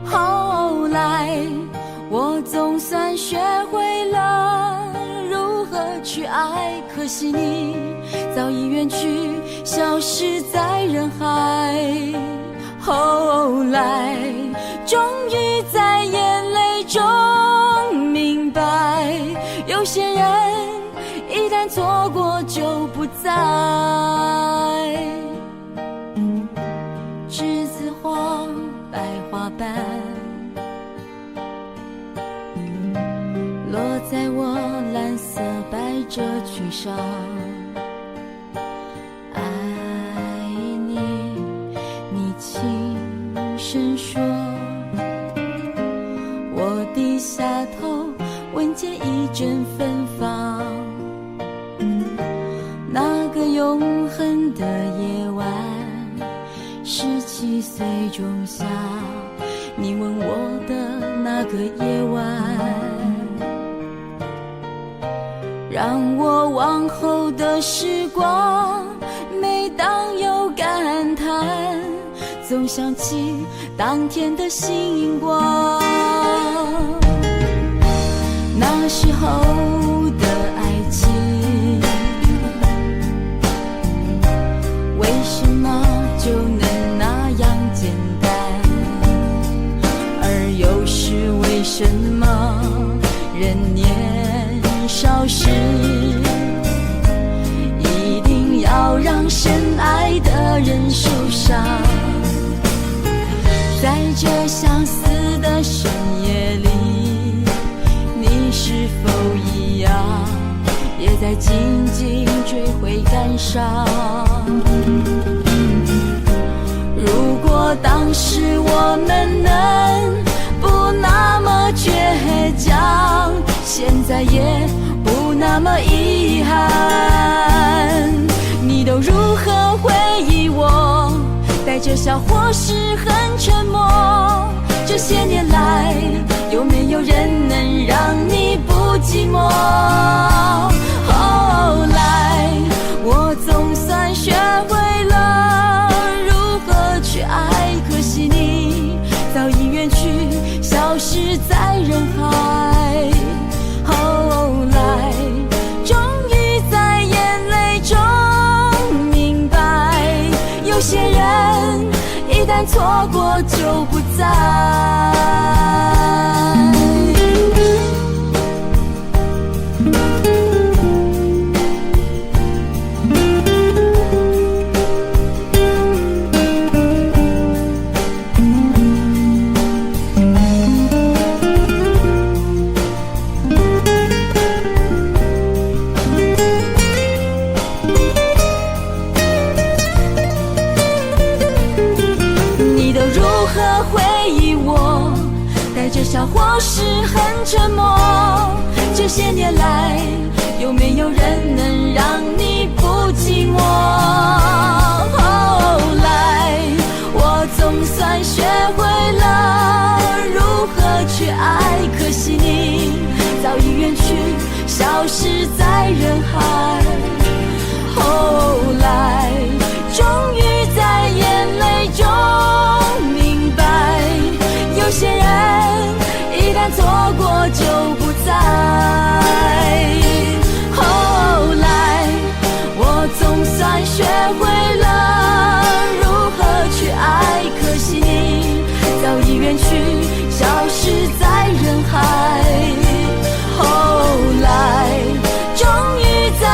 后来我总算学会了如何去爱，可惜你早已远去，消失在人海。后来终于在眼泪中明白，有些人一旦错过就不再。栀子花白花瓣落在我蓝色百褶裙上，爱你，你轻声说，我低下头闻见一阵芬芳。那个永恒的夜晚，17岁仲夏，你吻我的那个夜晚，让我往后的时光，每当有感叹，总想起当天的星光。那时候的爱情，为什么就能那样简单？而又是为什么人年少时，一定要让深爱的人受伤？在这相思的深夜里，你是否一样，也在静静追悔感伤？如果当时我们能不那么倔强，现在也不那么遗憾。你都如何回忆我？带着笑或是很沉默。这些年来，有没有人能让你不寂寞？后来我总算学会了如何去爱，可惜你早已远去，消失在人海。后来终于在眼泪中明白，有些人一旦错过就不再。带着笑或是很沉默，这些年来，有没有人能让你不寂寞？后来我总算学会了如何去爱，可惜你早已远去，消失在人海。后来终于在眼泪中明白，有些人一旦错过就不再。后来我总算学会了如何去爱，可惜你早已远去，消失在人海。后来终于在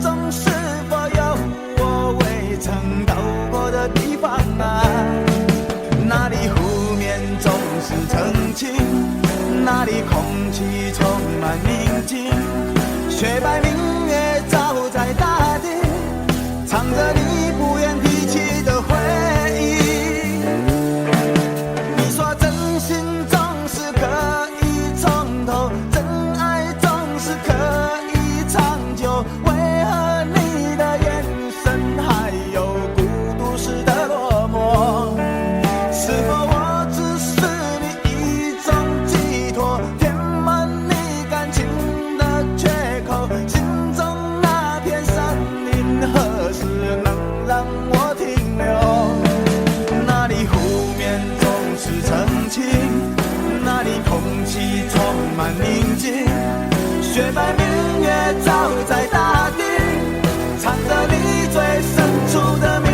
中是否有我未曾到过的地方啊？那里湖面总是澄清，那里空气充满宁静，雪白明月照在大地，唱着你不愿提起的回忆。你说真心总是可以从头，真爱总是可以长久，为何你的眼神还有孤独时的落寞？是否我只是你一种寄托，填满你感情的缺口？心中那片森林何时能让我停留？那里湖面总是澄清，那里空气充满宁静，雪白明月照在大地，藏着你最深处的秘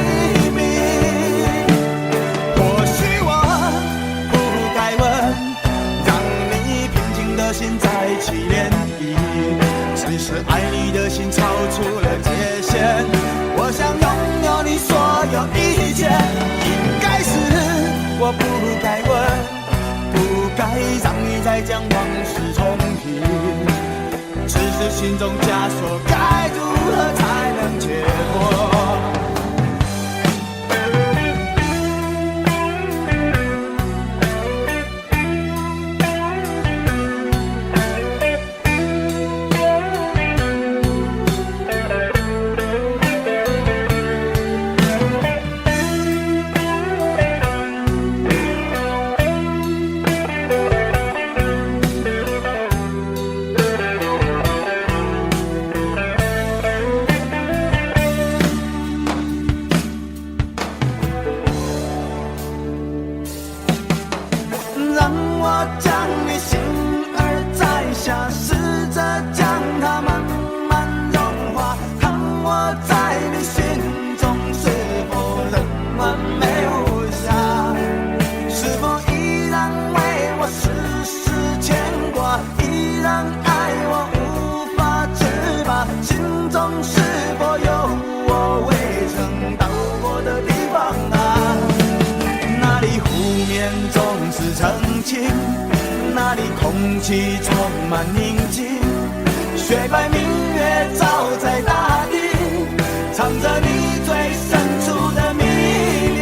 密。或许我不该问，让你平静的心再起涟漪，只是爱你的心超出了界限。我想拥有你所有一切，应该是我不该问，不该让你再将往事重提，只是心中枷锁该如何才能解脱？让我将你心儿摘下，试着将它慢慢融化，看我在你心中是否仍完美无瑕，是否依然为我时时牵挂，依然爱我无法自拔，心中是否有我未曾到过的地方啊？那里湖面总是澄清，那里空气充满宁静，雪白明月照在大地，藏着你最深处的秘密。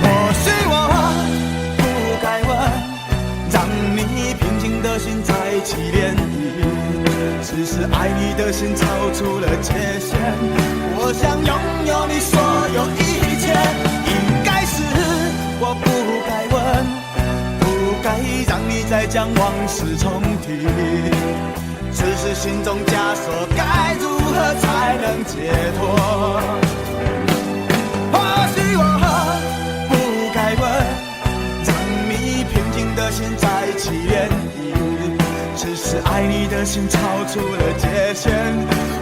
或许我不该问，让你平静的心再起涟漪，只是爱你的心超出了界限。我想拥有你所有一切，应该是我不该问，不该让你再将往事重提，只是心中枷锁该如何才能解脱？或许我不该问，让你平静的心再起涟漪，只是爱你的心超出了界限。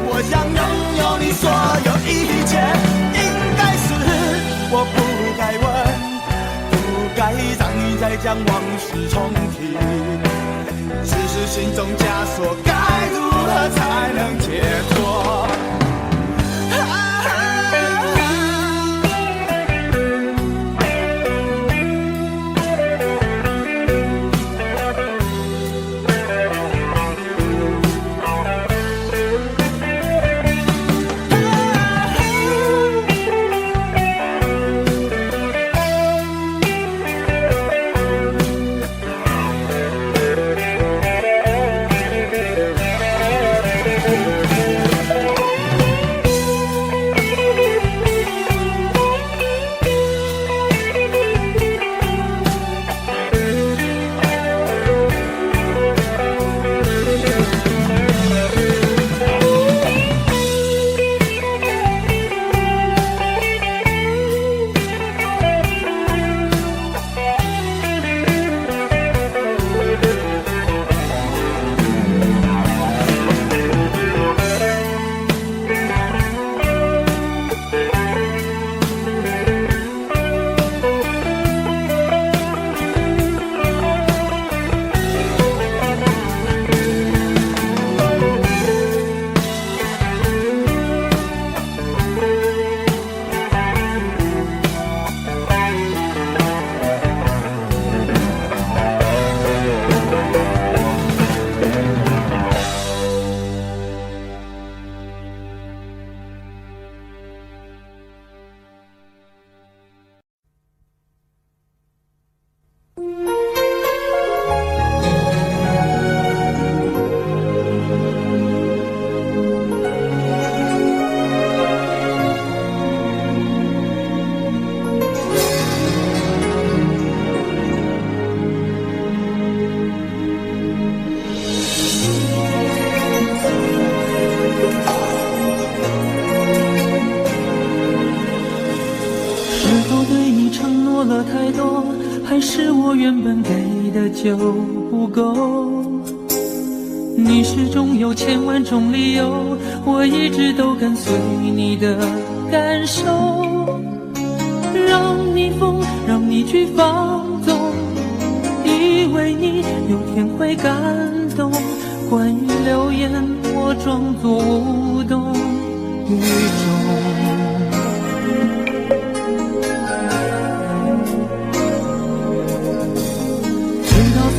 我想拥有你所有一切，应该是我不该问，不该让你再将往事重提，只是心中枷锁该如何才能解脱？否对你承诺了太多，还是我原本给的就不够？你始终有千万种理由，我一直都跟随你的感受，让你疯，让你去放纵，以为你有天会感动。关于流言，我装作无动于衷。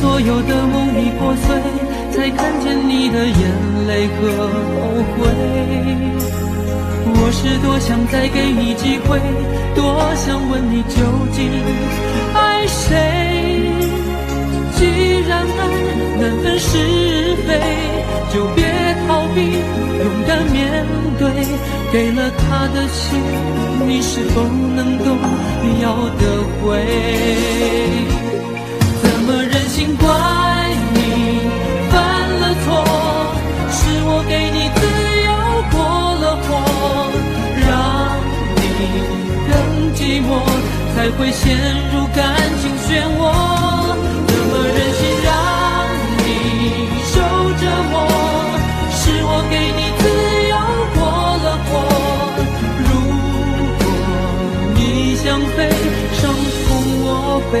所有的梦已破碎，才看见你的眼泪和后悔。我是多想再给你机会，多想问你究竟爱谁。既然爱难分是非，就别逃避，勇敢面对。给了他的心，你是否能够要得回？怎么忍心怪你犯了错？是我给你自由过了火，让你更寂寞，才会陷入感情漩涡。怎么忍心让你受折磨？是我给你自由过了火，如果你想飞，伤痛我背。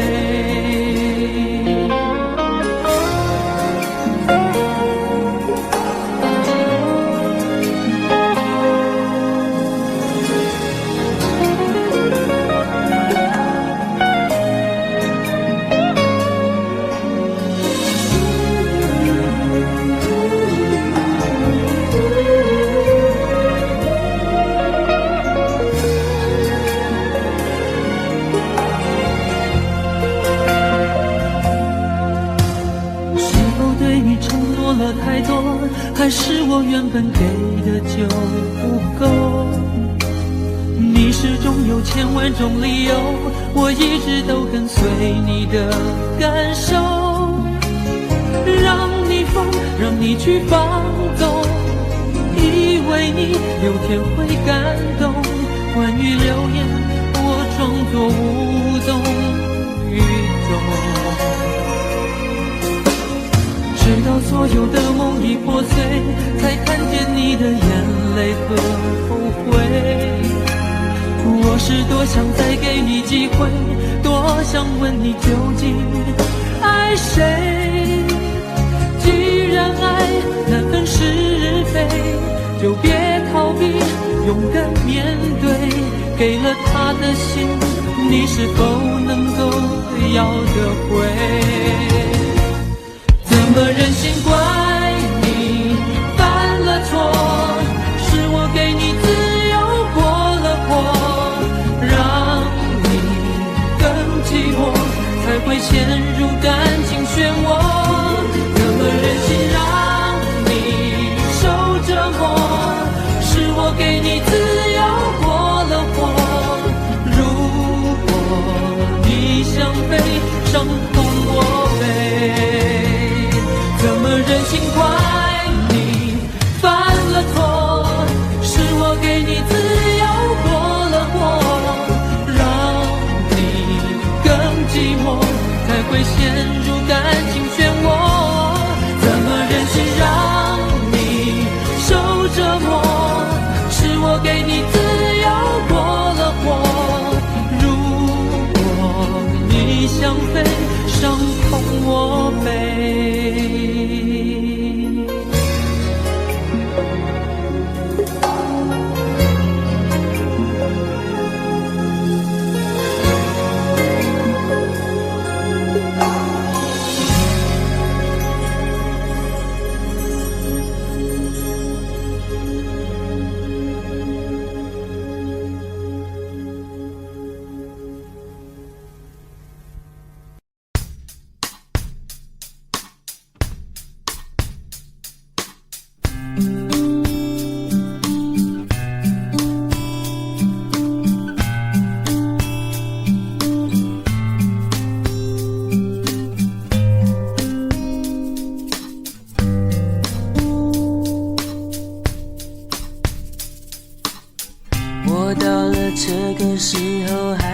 太多，还是我原本给的就不够？你始终有千万种理由，我一直都跟随你的感受，让你疯，让你去放纵，以为你有天会感动。关于流言，我装作无动于衷。直到所有的梦已破碎，才看见你的眼泪和后悔。我是多想再给你机会，多想问你究竟爱谁。既然爱难分是非，就别逃避，勇敢面对。给了他的心，你是否能够要得回？怎么忍心怪你犯了错？是我给你自由过了火，让你更寂寞，才会陷入感情漩涡。怎么忍心让你受折磨？是我给你自由过了火，如果你想飞，伤痛我背。怎么忍心怪你犯了错？是我给你自由过了火，让你更寂寞，才会陷入感情漩涡。怎么忍心让你受折磨？是我给你自由过了火，如果你想飞。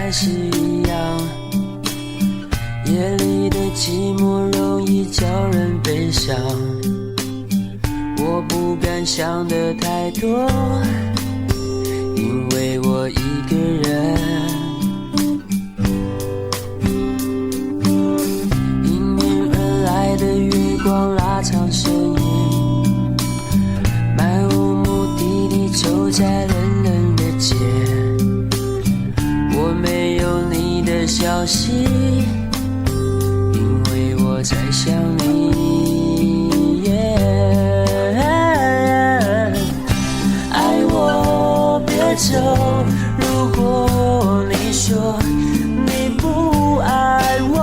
还是一样，夜里的寂寞容易叫人悲伤。我不敢想得太多，因为我一个人。迎面而来的月光拉长身影，漫无目的地走在冷冷的街。我没有你的消息，因为我在想你。走，如果你说你不爱我，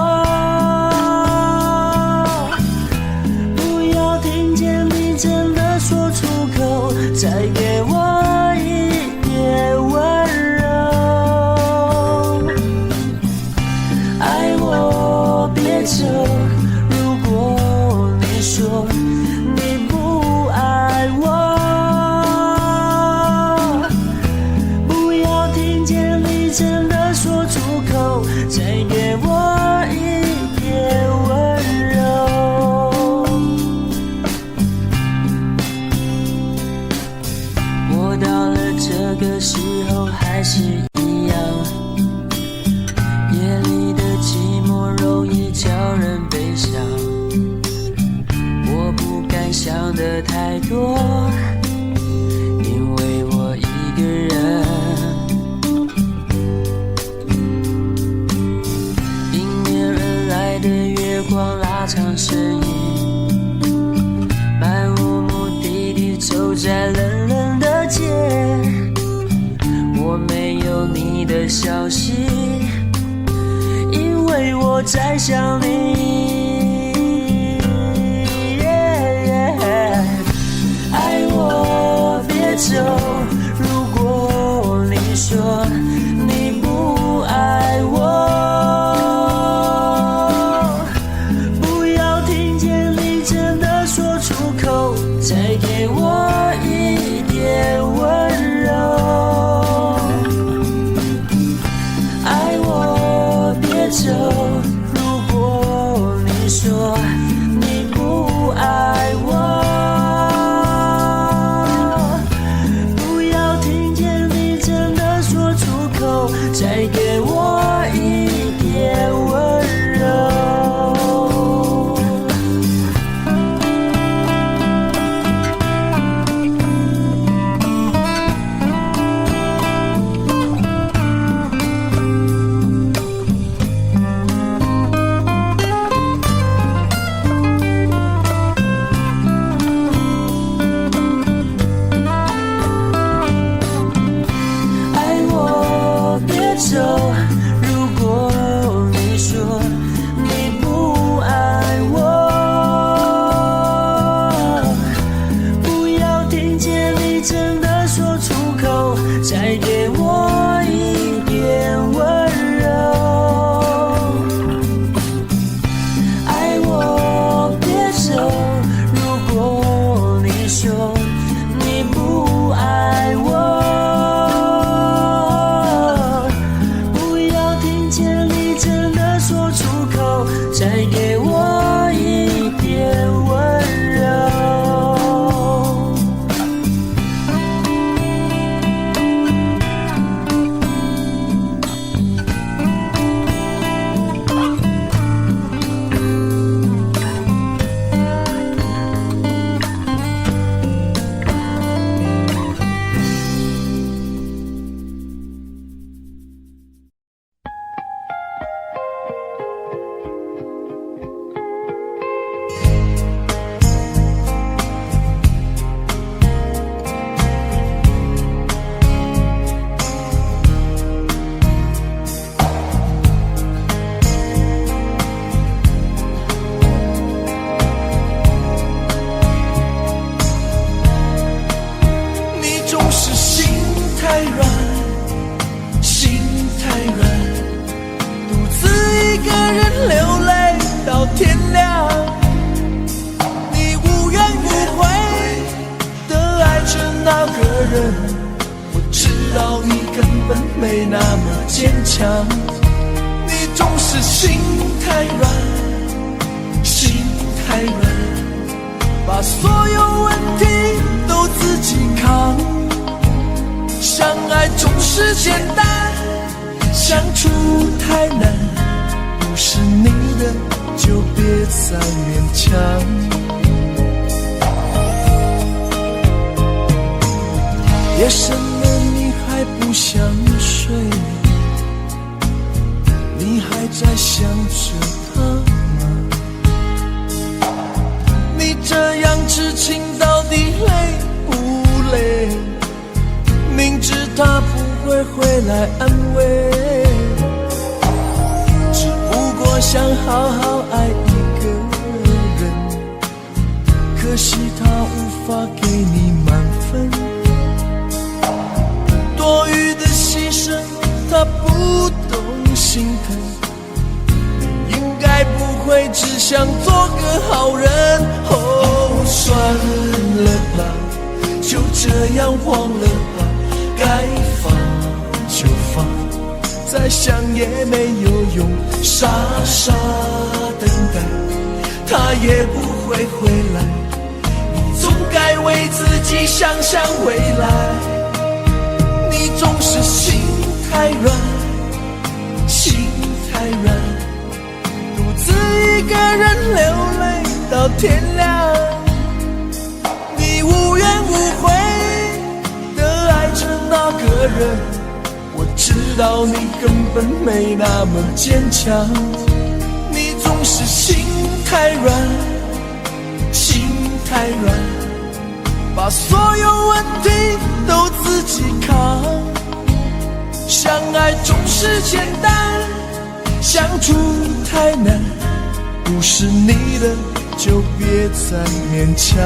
不要听见你真的说出口，再给我一点温柔。爱我别走，如果你说你不爱我，真的说出口，再给我一点温柔。我到了这个时候还是一样，夜里的寂寞容易叫人悲伤。我不敢想得太多，因为我一个人。光拉长身影，漫无目的地走在冷冷的街。我没有你的消息，因为我在想你。爱我别走，如果你说你不爱我，再给我一点温柔。爱我别走，如果你说你不爱我，不要听见你真的说出口，再给我一点温柔。如果你说你不爱我，不要听见你真的说出口，再给我一点温柔。爱我别走，如果你说你不爱我，再给我一点温柔。天亮，你无怨无悔地爱着那个人，我知道你根本没那么坚强，你总是心太软，心太软，把所有问题都自己扛。相爱总是简单，相处太难，不是你的就别再勉强。夜深了你还不想睡，你还在想着他吗？你这样痴情到底累不累？明知他不会回来安慰，只不过想好好爱一个人，可惜他无法给你满分，多余的牺牲他不懂心疼，你应该不会只想做个好人。哦，算了吧，就这样忘了吧，该放就放，再想也没有用，傻傻等待他也不会回来，你总该为自己想想未来。你总是心太软，心太软，独自一个人流泪到天亮，你无怨无悔的爱着那个人，我知道你根本没那么坚强，你总是心太软，心太软，把所有问题都自己扛。相爱总是简单，相处太难，不是你的就别再勉强。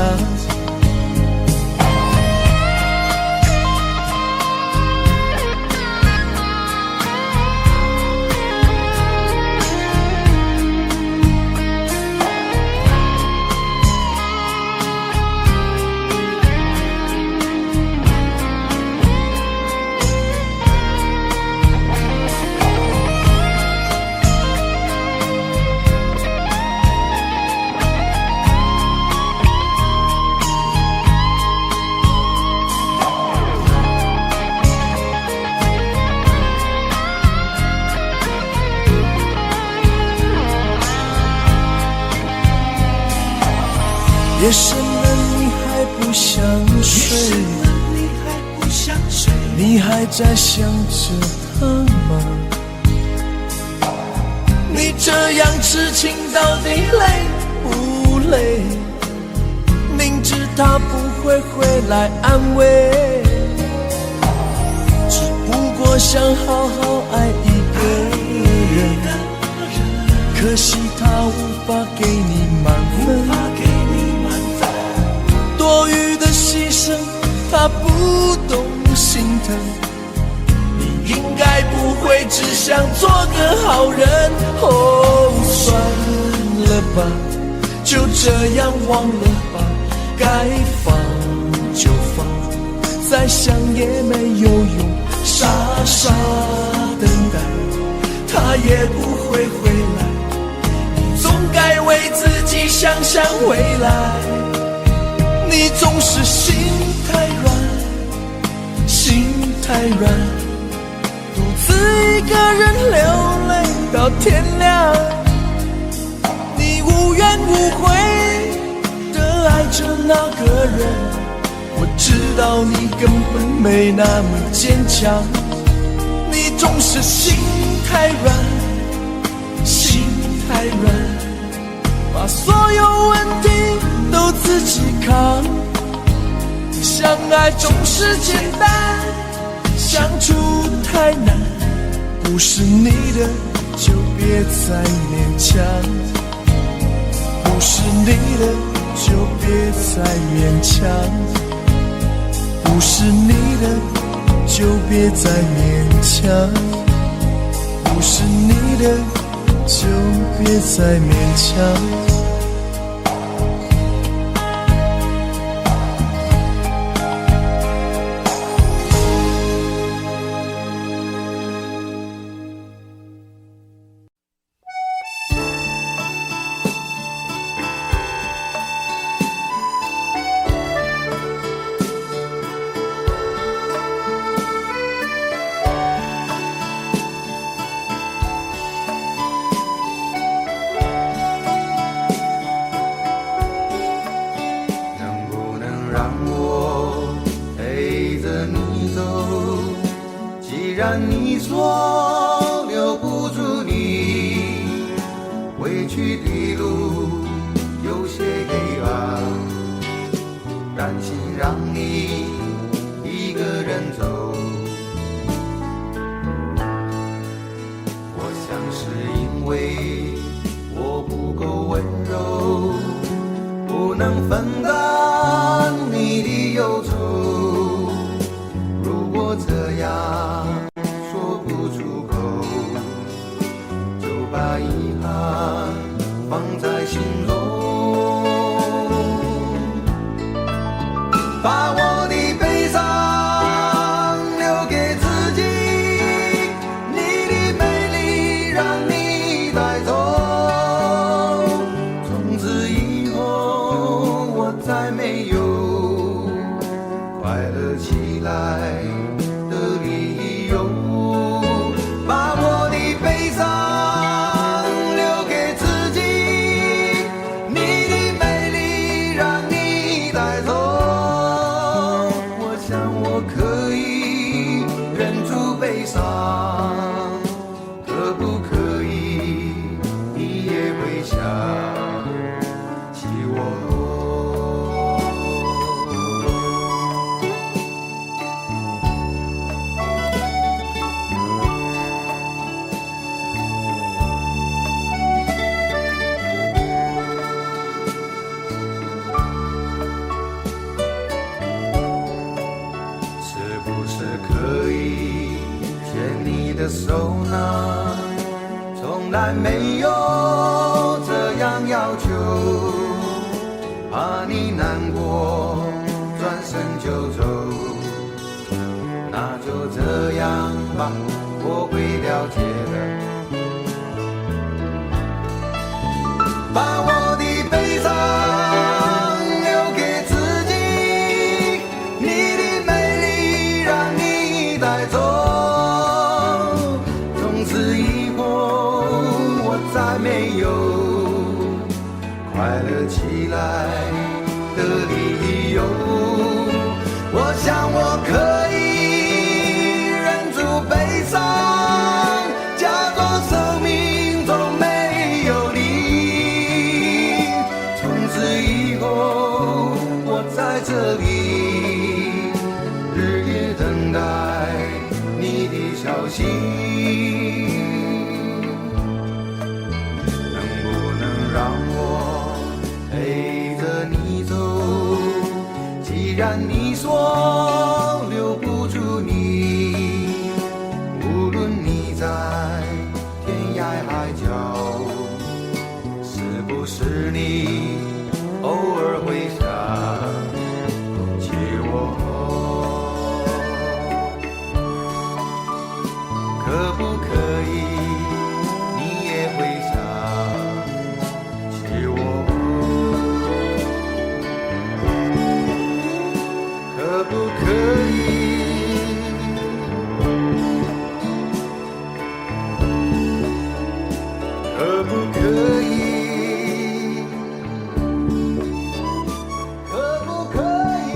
夜深了你还不想睡，你还在想着他吗？你这样痴情到底累不累？明知他不会回来安慰，只不过想好好爱一个人，可惜他无法给你满分，多余的牺牲他不懂心疼，你应该不会只想做个好人。哦，算了吧，就这样忘了吧，该放就放，再想也没有用，傻傻等待他也不会回来，你总该为自己想想未来。你总是心太软，心太软，独自一个人流泪到天亮，你无怨无悔的爱着那个人，我知道你根本没那么坚强，你总是心太软，心太软，把所有问题都自己扛。相爱总是简单，相处太难，不是你的就别再勉强，不是你的就别再勉强，不是你的就别再勉强，不是你的就别再勉强。然你说留不住你，回去的路有些黑暗，担心让你一个人走。我想是因为我不够温柔，不能分担你的忧愁。如果这样说不出口，就把遗憾放在心中，把我的悲伤留给自己，你的美丽让你带走。从此以后我再没有快乐起来的理由，把我的悲伤留给自己，你的美丽让你带走。我想我可以忍住悲伤，可不可以你也会想起我？是不是可以牵你的手呢？从来没有这样要求，怕你难过转身就走。那就这样吧，我会了解的。把我的悲伤留给自己，你的美丽让你带走。从此以后我再没有快乐起来的理由。我想我可以忍住悲伤，假装生命中没有你。从此以后我在这里日夜等待你的消息，能不能让我陪着你走？既然你说留不住你，无论你在天涯海角，是不是你偶尔会想起我？可不可以你也会想起我？可不可以？可不可以？可不可以？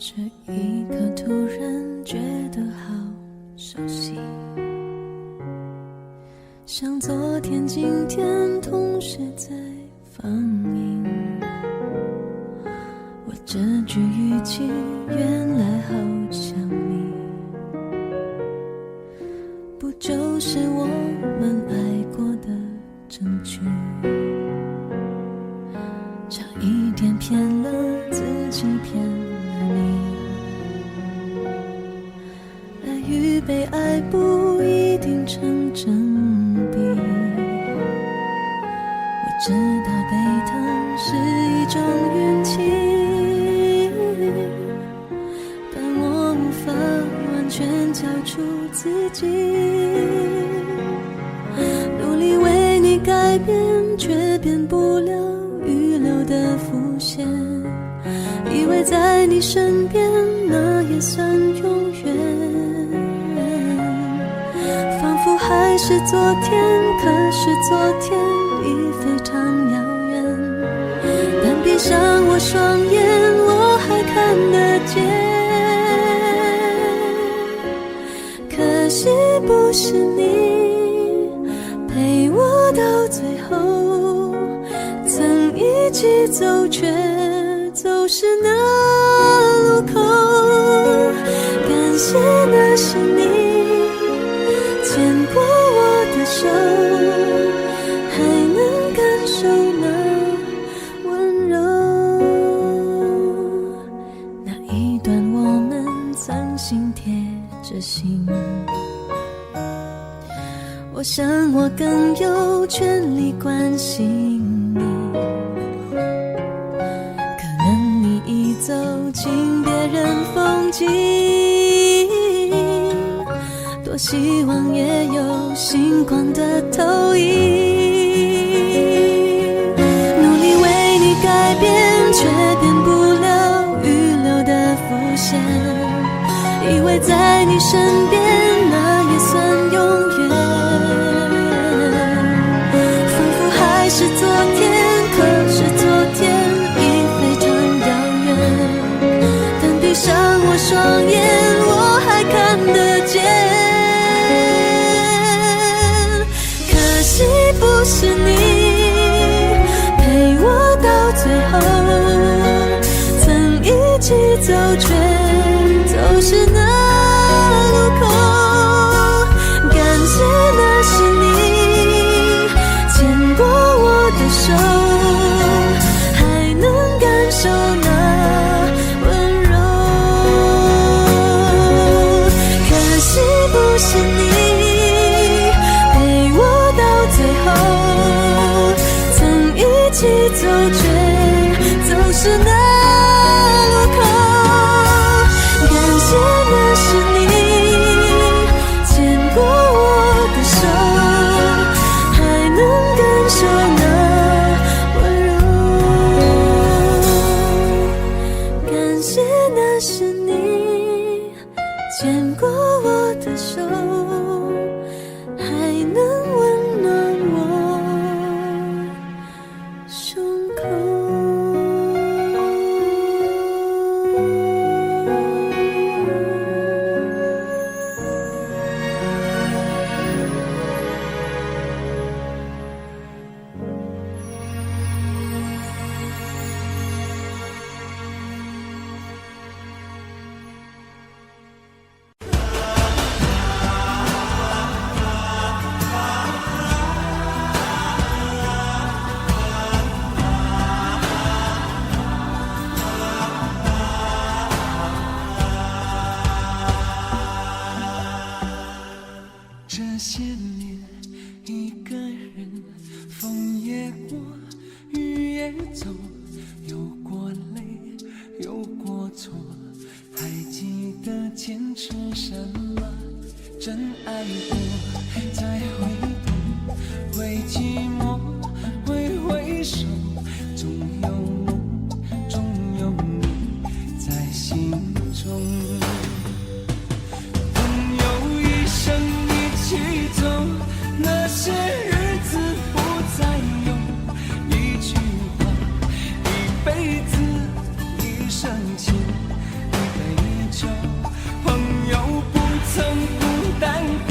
这一刻突然觉得好熟悉，像昨天今天同时在放映。我这句语气原来好像你，不就是我们爱过的证差一点骗了自己，骗了你。爱与被爱不一定成正比，我知道被疼是一种运气，但我无法完全交出自己。努力为你改变，却变不了预留的伏线，以为在你身边那也算永远，仿佛还是昨天，可是昨天已非常遥远。但闭上我双眼，我还看得见，可惜不是你陪我到最后，曾一起走却走失那路口。感谢那是你牵过我的手，还能感受那温柔。那一段我们曾心贴着心，我想我更有权利关心你，可能你已走进别人风景，多希望也有星光的投影。努力为你改变，却变不了预留的伏线，以为在你身边那也算永远，还是昨天，可是昨天已非常遥远。但闭上我双眼，我还看得见，可惜不是你陪我到最后，曾一起走却走失那路口。感谢那是你牵过我的手，还能感受那温柔。可惜不是你陪我到最后，曾一起走却走失那路口。感谢那是你牵过我的手，还能感受那温柔。感谢那是你牵过我的手，还能温暖我胸口。这些年一个人，风也过，雨也走，有过泪，有过错，还记得坚持什么？真爱过，再回头，会寂寞，会回首，总有我，总有你在心中。一起走，那些日子不再有，一句话，一辈子，一生情，一杯酒。朋友不曾孤单过，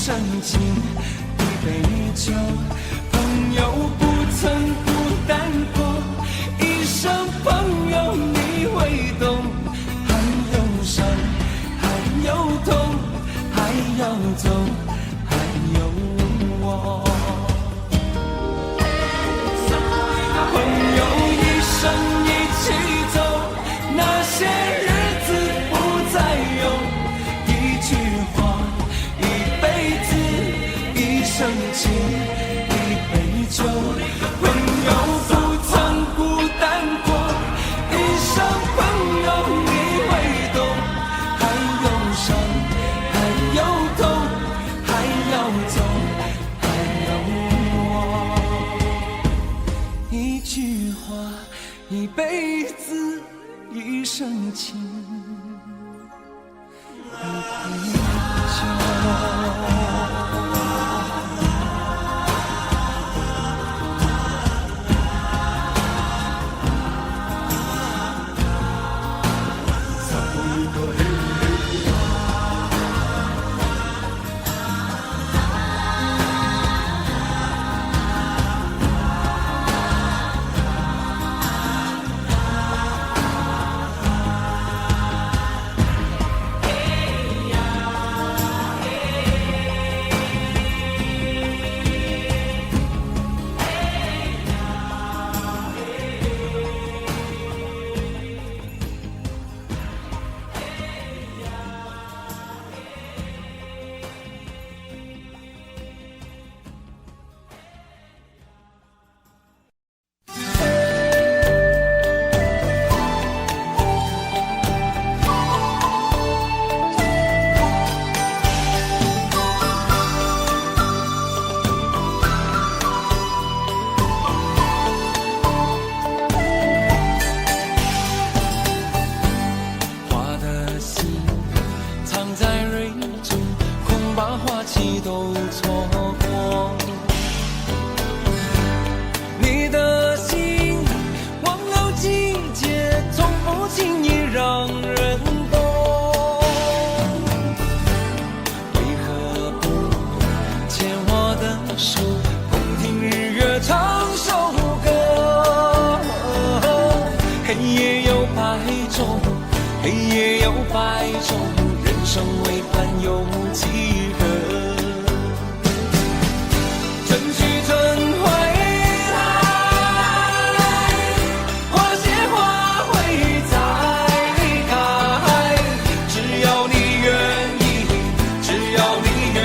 生情，一杯酒，朋友不曾孤单过，一生朋友你会懂，还有伤，还有痛，还要走，还有我。朋友一生一起走，那些日子不再有，一句话，一辈子，一生情，一杯酒。朋友不曾孤单过，一生朋友你会懂，还有伤，还有痛，还要走，还有我。一句话，一辈子，一生情，一杯酒。黑夜有白昼，人生为盼有几何？春去春回来，花谢花会再开。只要你愿意，只要你愿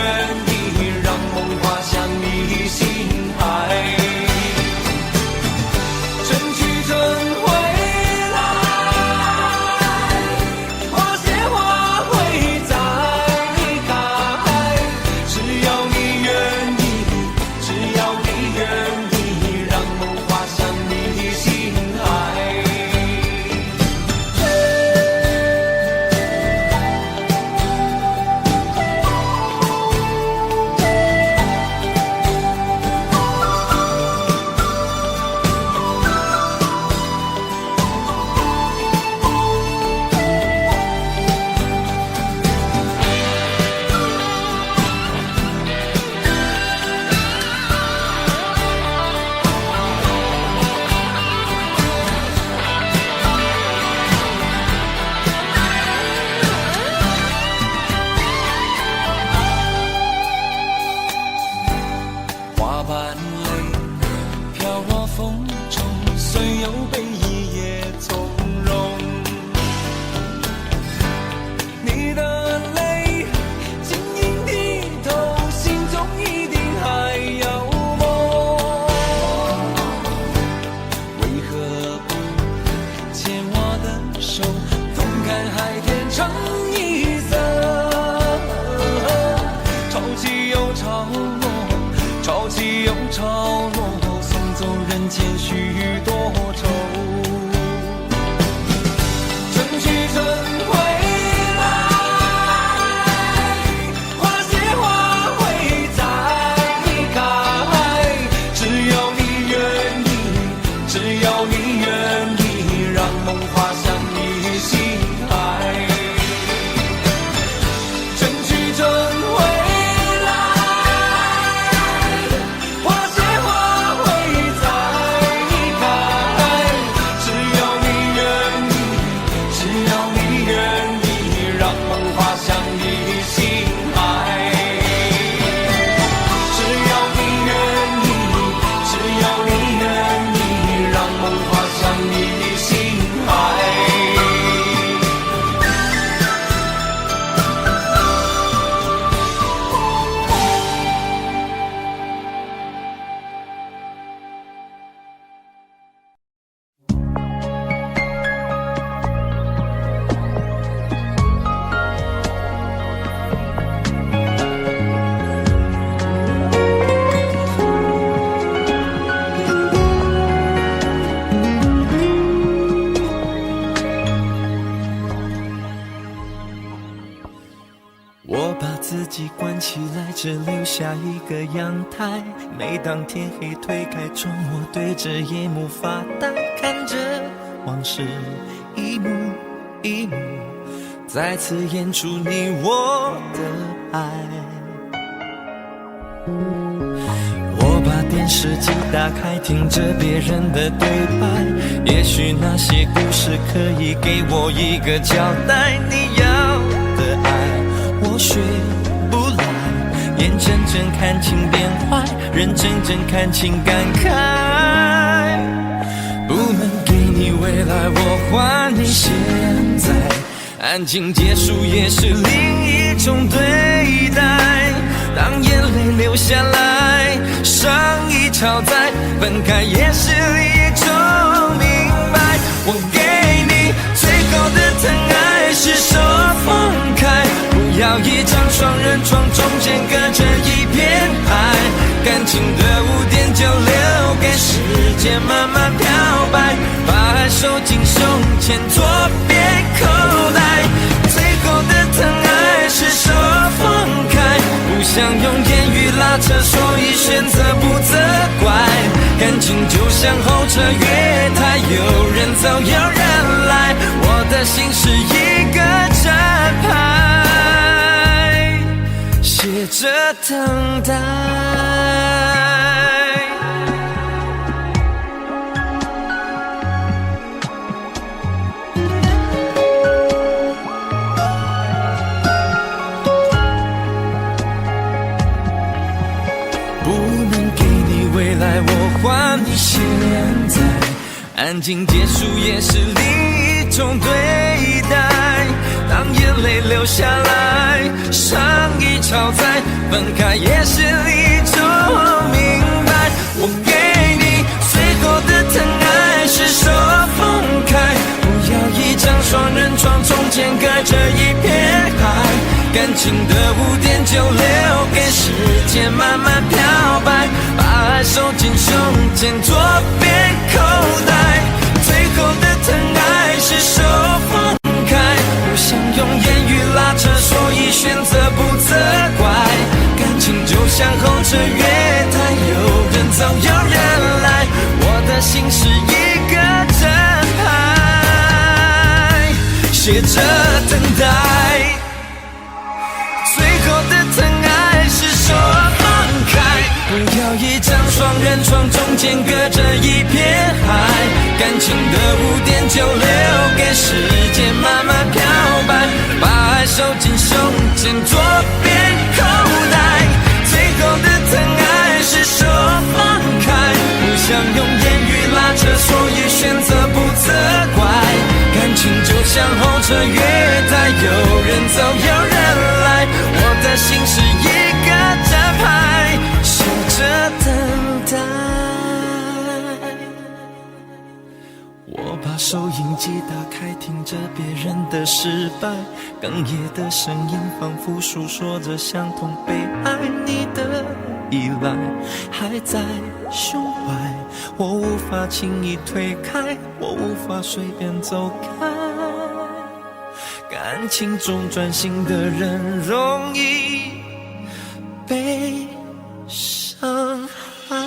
意，让梦滑向你心海。春去春回。花谢花会再开，关起来，只留下一个阳台。每当天黑推开窗，我对着夜幕发呆，看着往事一幕一幕再次演出你我的爱。我把电视机打开，听着别人的对白，也许那些故事可以给我一个交代。你要的爱我学不来，眼睁睁看情变坏，人睁睁看情感慨。不能给你未来，我还你现在，安静结束也是另一种对待。当眼泪流下来，伤已超载，分开也是一种明白。我给你最后的疼爱是手放开，不要一张双人床，中间隔着一片海。感情的污点就留给时间慢慢漂白，把爱收进胸前左边口袋。最后的疼爱是手放开，不想用言语拉扯，所以选择不责怪。感情就像候车月台，有人走有人来，我的心是一个站牌，写着等待。我还你现在，安静结束也是另一种对待。当眼泪流下来，伤已超载，分开也是一种明白。我给你最后的疼爱是手放开，不要一张双人床，中间隔着一片海。感情的污点就留给时间慢慢漂白，把爱收进胸前左边口袋。最后的疼爱是手放开，不想用言语拉扯，所以选择不责怪。感情就像候车月台，有人走有人来，我的心是一个站牌，写着等待。最后的疼爱是手放开，不要一张双人床，中间隔着一片海。感情的污点就留给时间慢慢漂白，把爱收进胸前左边口袋。最后的疼爱是手放开，不想用言语拉扯，所以选择不责怪。感情就像候车月台，有人走有人来，我的心是一个站牌，守着等待。我把收音机打开，听着别人的失败，哽咽的声音仿佛诉说着相同悲哀。你的依赖还在胸怀，我无法轻易推开，我无法随便走开。感情中专心的人容易被伤害。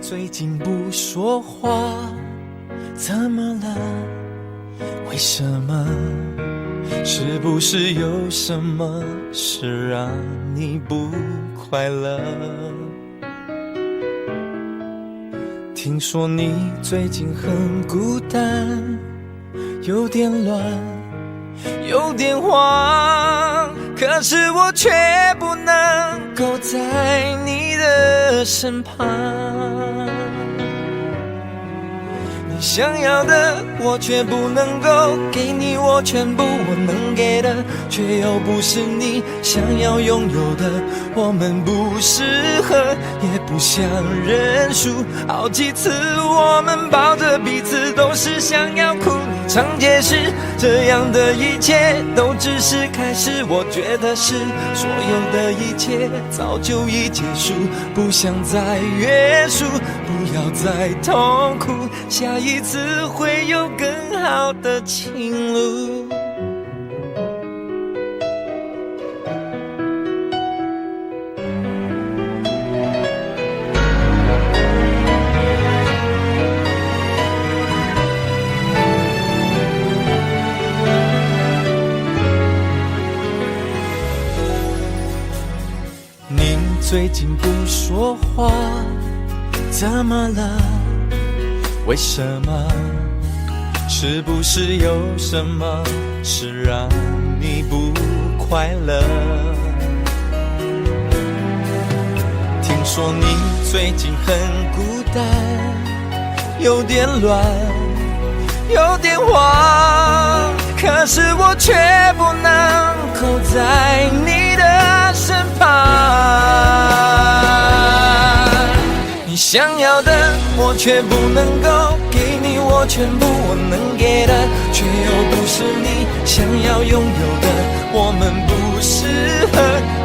最近不说话，怎么了？为什么？是不是有什么事让你不快乐？听说你最近很孤单，有点乱，有点慌，可是我却不能够在你的身旁。想要的我却不能够给你，我全部我能给的却又不是你想要拥有的。我们不适合，也不想认输。好几次我们抱着彼此都是想要哭，你常解释这样的一切都只是开始。我觉得是所有的一切早就已结束，不想再约束，不要再痛苦，下一次会有更好的情路。你最近不说话，怎么了？为什么？是不是有什么事让你不快乐？听说你最近很孤单，有点乱，有点慌，可是我却不能够在你的身旁。你想要的我却不能够给你，我全部我能给的却又不是你想要拥有的。我们不适合，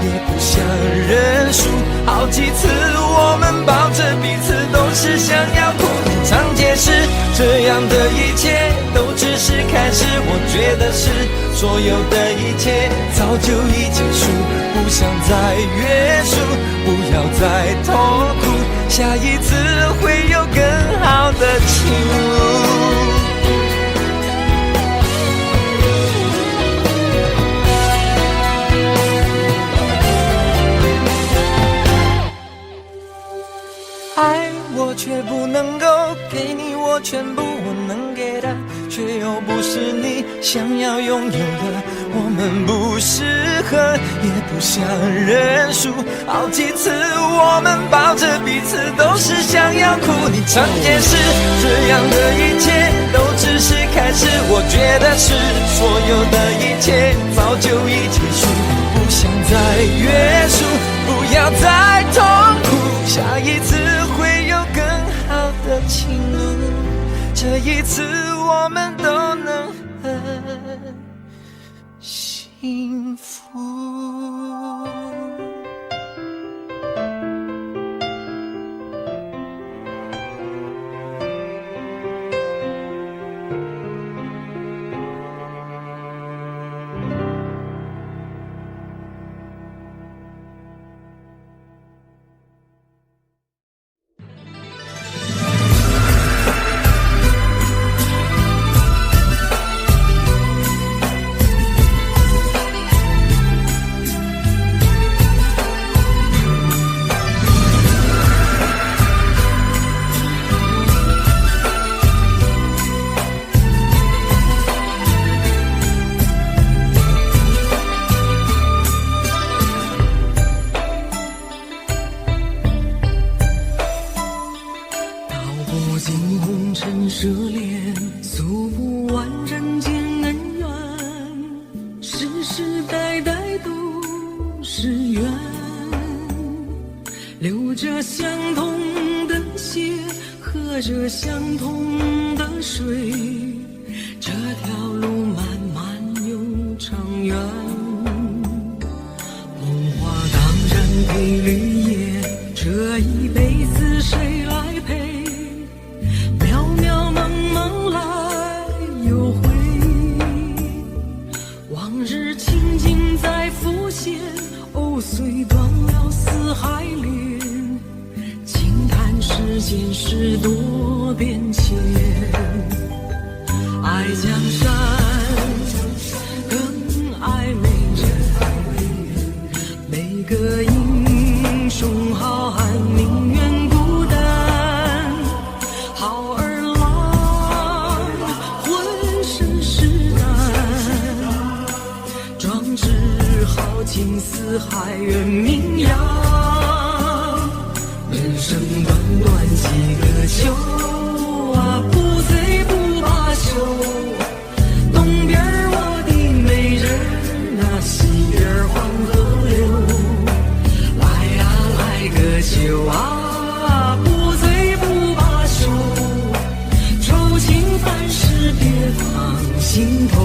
也不想认输，好几次我们抱着彼此都是想要哭，你常解释这样的一切都只是开始。我觉得是所有的一切早就已结束，不想再约束，不要再痛苦，下一次会有更好的情路。爱我却不能够给你，我全部我能给的却又不是你想要拥有的。我们不适合，也不想认输，好几次我们抱着彼此都是想要哭，你常解释这样的一切都只是开始。我觉得是所有的一切早就已结束，不想再约束，不要再痛苦，下一次会有更好的情路，这一次我们都能很幸福。涉猎诉不完人间恩怨，世世代代都是缘，流着相同的血，喝着相同的水，这条路漫漫又长远。梦话当然配绿叶，这一辈子谁来陪？虽断了四海连，轻叹世间事多变迁。爱江山更爱美人，每个英雄好汉宁愿孤单，好儿郎浑身是胆，壮志豪情四海远名扬，人生短短几个秋啊，不醉酒啊，不醉不罢休，愁情烦事别放心头。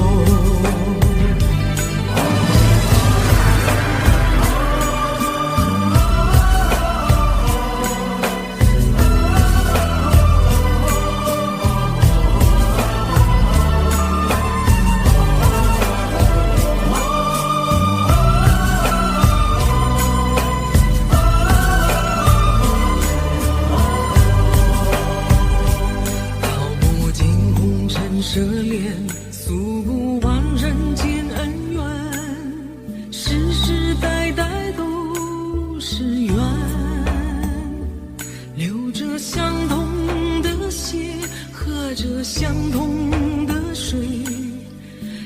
涉猎诉不完人间恩怨，世世代代都是缘，流着相同的血，喝着相同的水，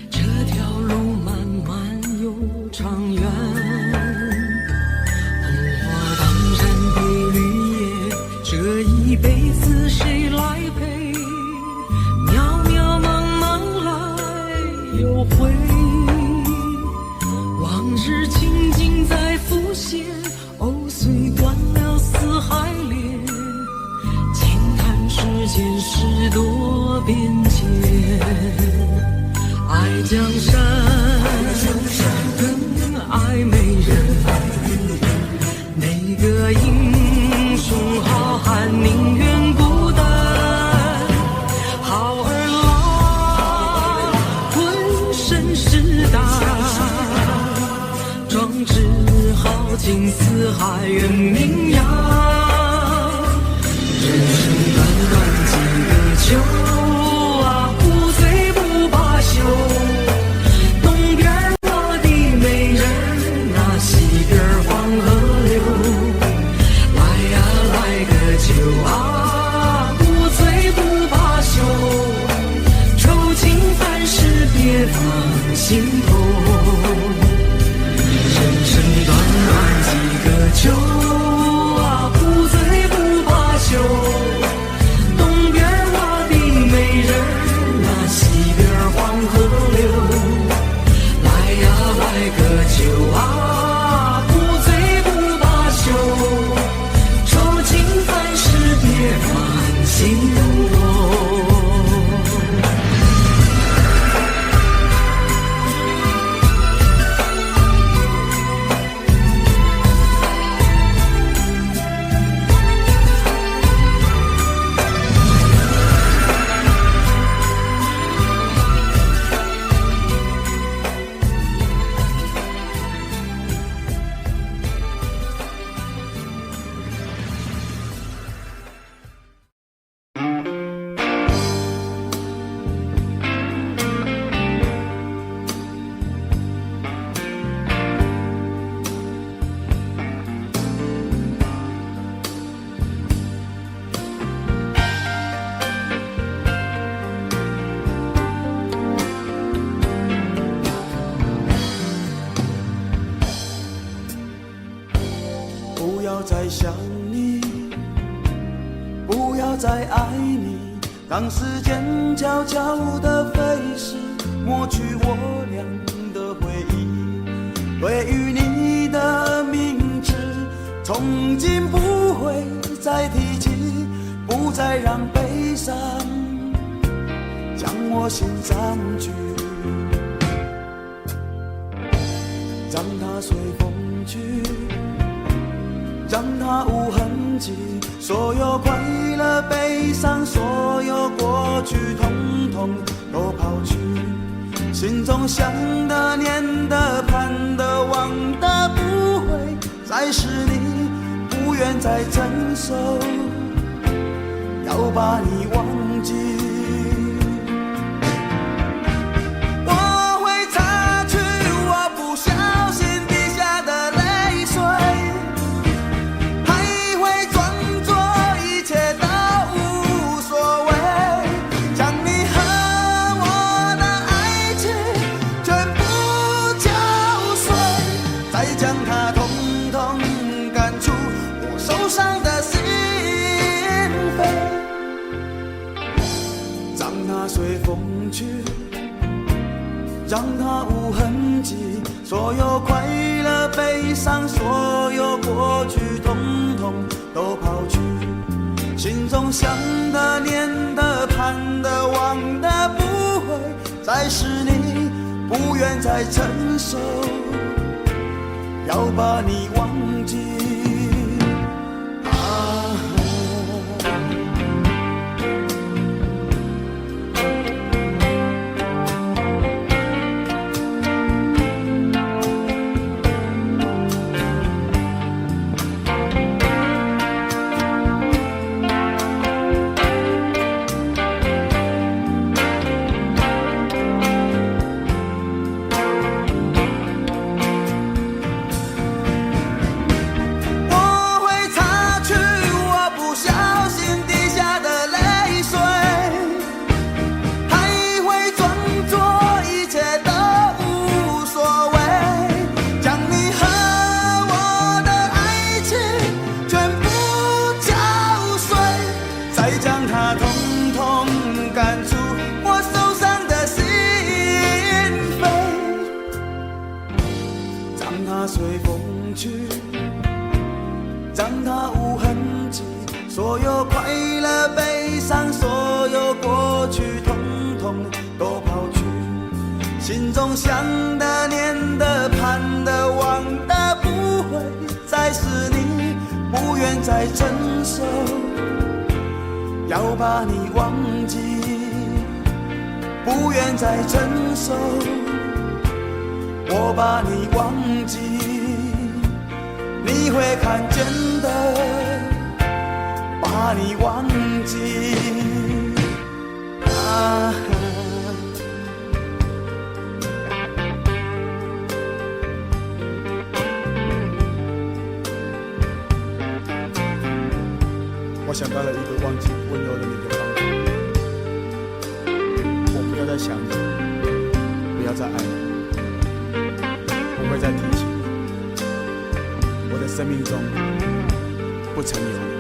这条路漫漫又长远。红花当山的绿叶，这一辈子谁来陪？又回，往日情景在浮现，藕虽断了丝还连，轻叹世间事多变迁。爱江山更爱美人，哪个英雄好汉宁愿孤单？尽四海远名扬，人生短短几个秋啊，不醉不罢休。东边我的美人啊，西边黄河流。来呀来个酒啊，不醉不罢休。愁情烦事别放心头。酒啊，不醉不罢休。东边我的美人啊，西边黄河流。来呀来个酒啊，不醉不罢休。愁情烦事别放心头。不要再想你，不要再爱你，让时间悄悄地飞逝，抹去我俩的回忆。对于你的名字，从今不会再提起，不再让悲伤将我心占据，让它随风去，让它无痕迹，所有快乐悲伤，所有过去统统都抛去，心中想的念的盼的望的不会再是你，不愿再承受，要把你忘记。随风去，让它无痕迹，所有快乐悲伤，所有过去统统都抛去，心中想的、念的、盼的、望的，不会再是你，不愿再承受，要把你忘记。随风去，让它无痕迹，所有快乐悲伤，所有过去统统都抛去，心中想的、念的、盼的、望的，不会再是你，不愿再承受，要把你忘记，不愿再承受，我把你忘记，你会看见的，把你忘记啊。我想到了一个忘记温柔的你的方法，我不要再想你，不要再爱你，不会再提起你，我的生命中不曾有你。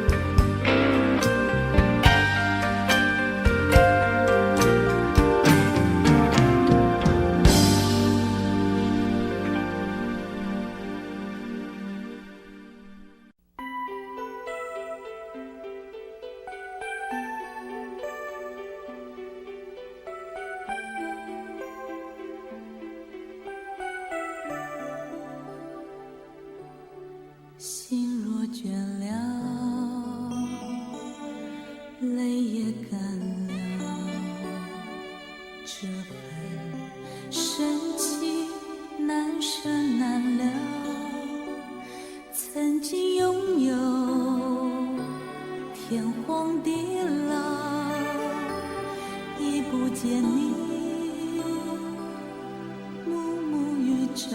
心若倦了，泪也干了，这份深情难舍难了。曾经拥有天荒地老，已不见你暮暮与朝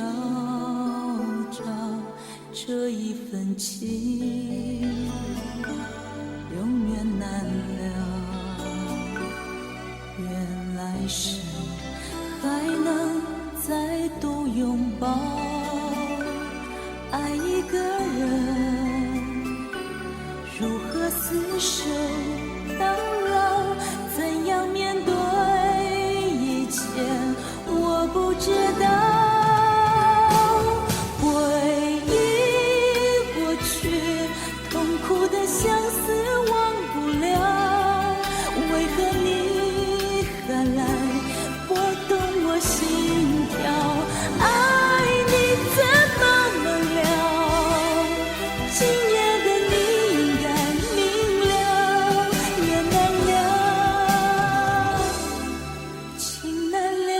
朝。这一份情永远难了，愿来生还能再度拥抱。爱一个人如何厮守到老，怎样面对一切我不知道。苦的相思忘不了，为何你还来拨动我心跳？爱你怎么能了？今夜的你应该明了，缘难了，情难了。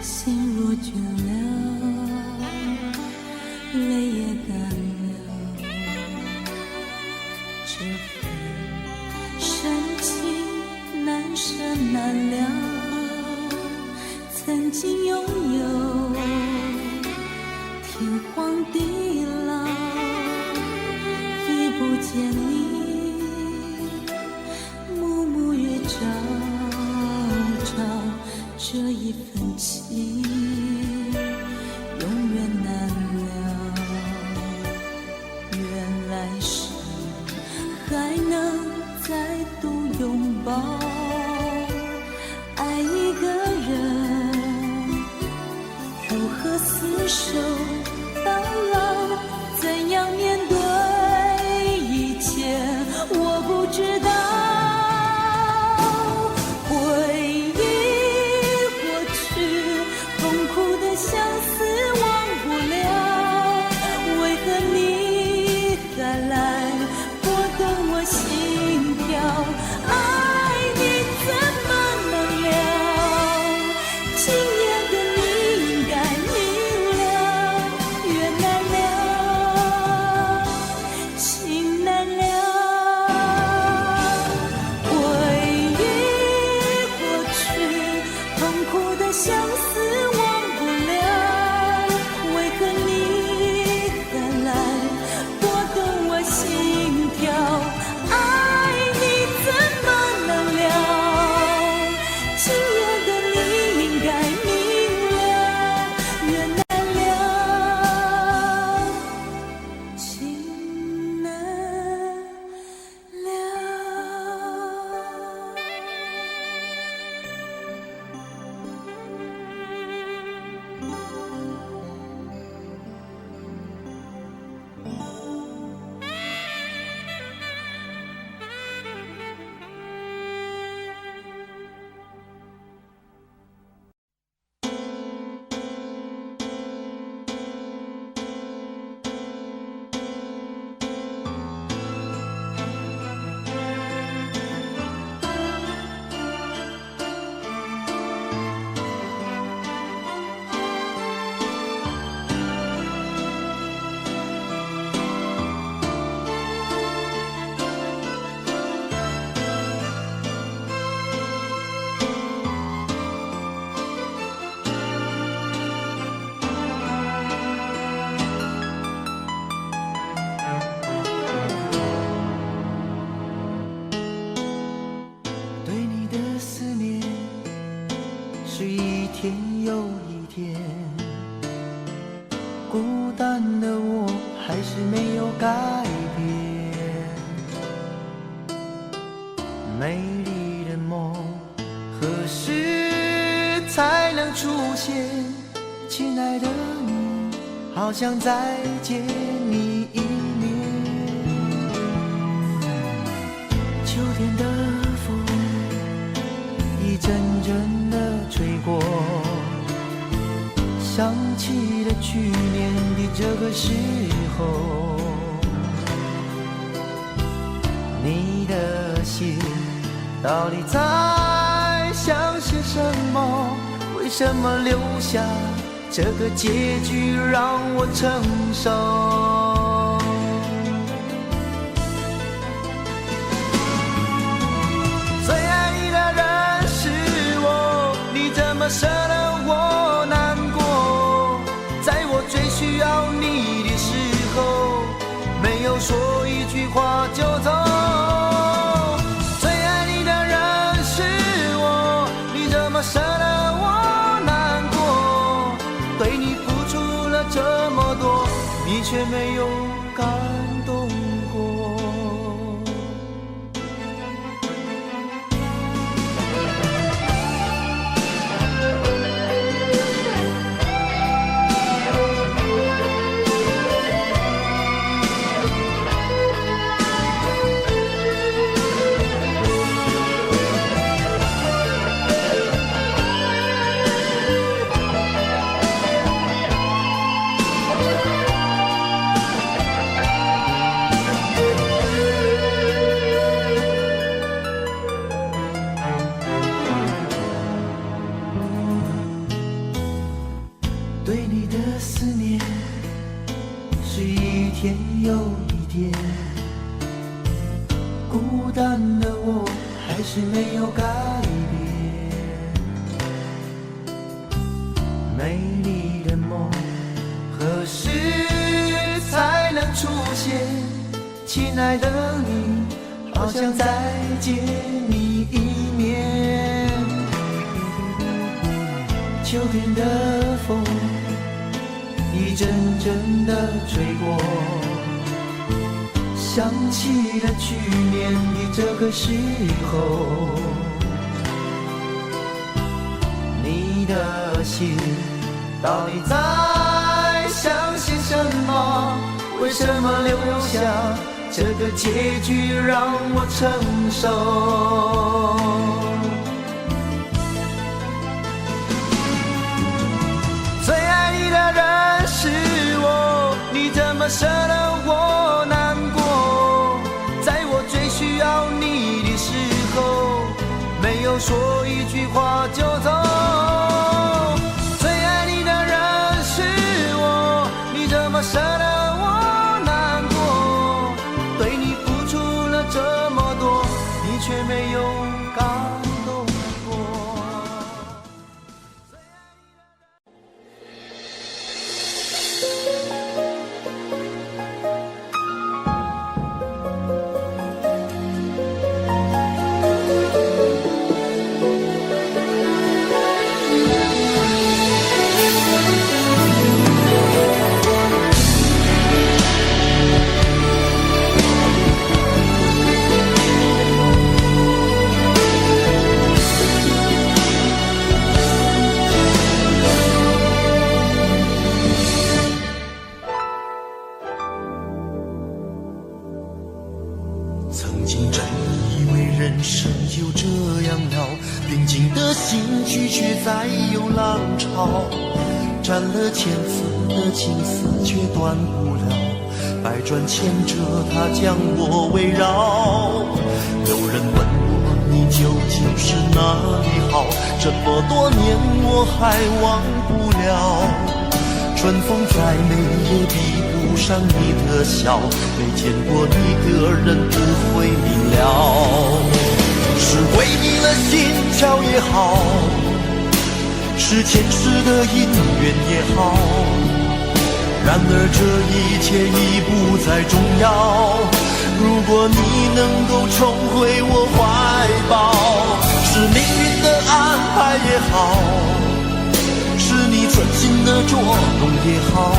心若倦了，泪也干了，这份深情难舍难了。曾经拥有天荒地老，已不见你抱。爱一个人，如何厮守到老？怎样面对一切？我不知道。回忆过去，痛苦的相思忘不了。为何你还来拨动我心跳？爱你怎么能了？今夜的你应该明了，缘难了，情难了。回忆过去，痛苦的相思忘不了。为何你还来拨动我心跳？爱你怎么能了？今夜的你应该明了，缘难了，情难了。对你的思念是一天又一天，孤单的我还是没有改变。美丽的梦何时才能出现？亲爱的你，好想再见你一面。秋天的风一阵阵地吹过，想起了去年的这个时候，你的心到底在想些什么？为什么留下这个结局让我承受？最爱你的人是我，你怎么舍得我难过？在我最需要你的时候，没有说一句话就走。最爱你的人是我，你怎么舍得我难过？对你付出了这么多，你却没有感动过。对你的思念是一天又一天，孤单的我还是没有改变。美丽的梦何时才能出现？亲爱的你，好想再见你一面。秋天的风一阵阵地吹过，想想起了去年的这个时候，你的心到底在想些什么？为什么留下这个结局让我承受？最爱你的人是我，你怎么舍得我难过？在我最需要你的时候，没有说一句话就走。最爱你的人是我，你怎么舍得我难过？对你付出了这么多，你却没有感动过。曾经真以为人生就这样了，平静的心拒绝再有浪潮，斩了千次的情丝却断不了，百转千折它将我围绕。有人问我你究竟是哪里好，这么多年我还忘不了。春风再美也比不上你的笑，没见过你的人不会明了。是回避了心跳也好，是前世的姻缘也好，然而这一切已不再重要。如果你能够重回我怀抱，是命运的安排也好，是你存心的捉弄也好，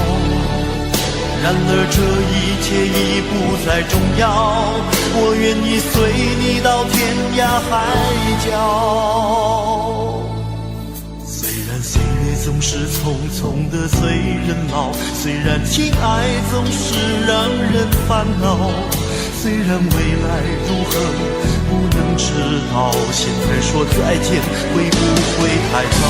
然而这一切已不再重要。我愿意随你到天涯海角。虽然岁月总是匆匆的随人老，虽然情爱总是让人烦恼，虽然未来如何不能知道，现在说再见会不会太早？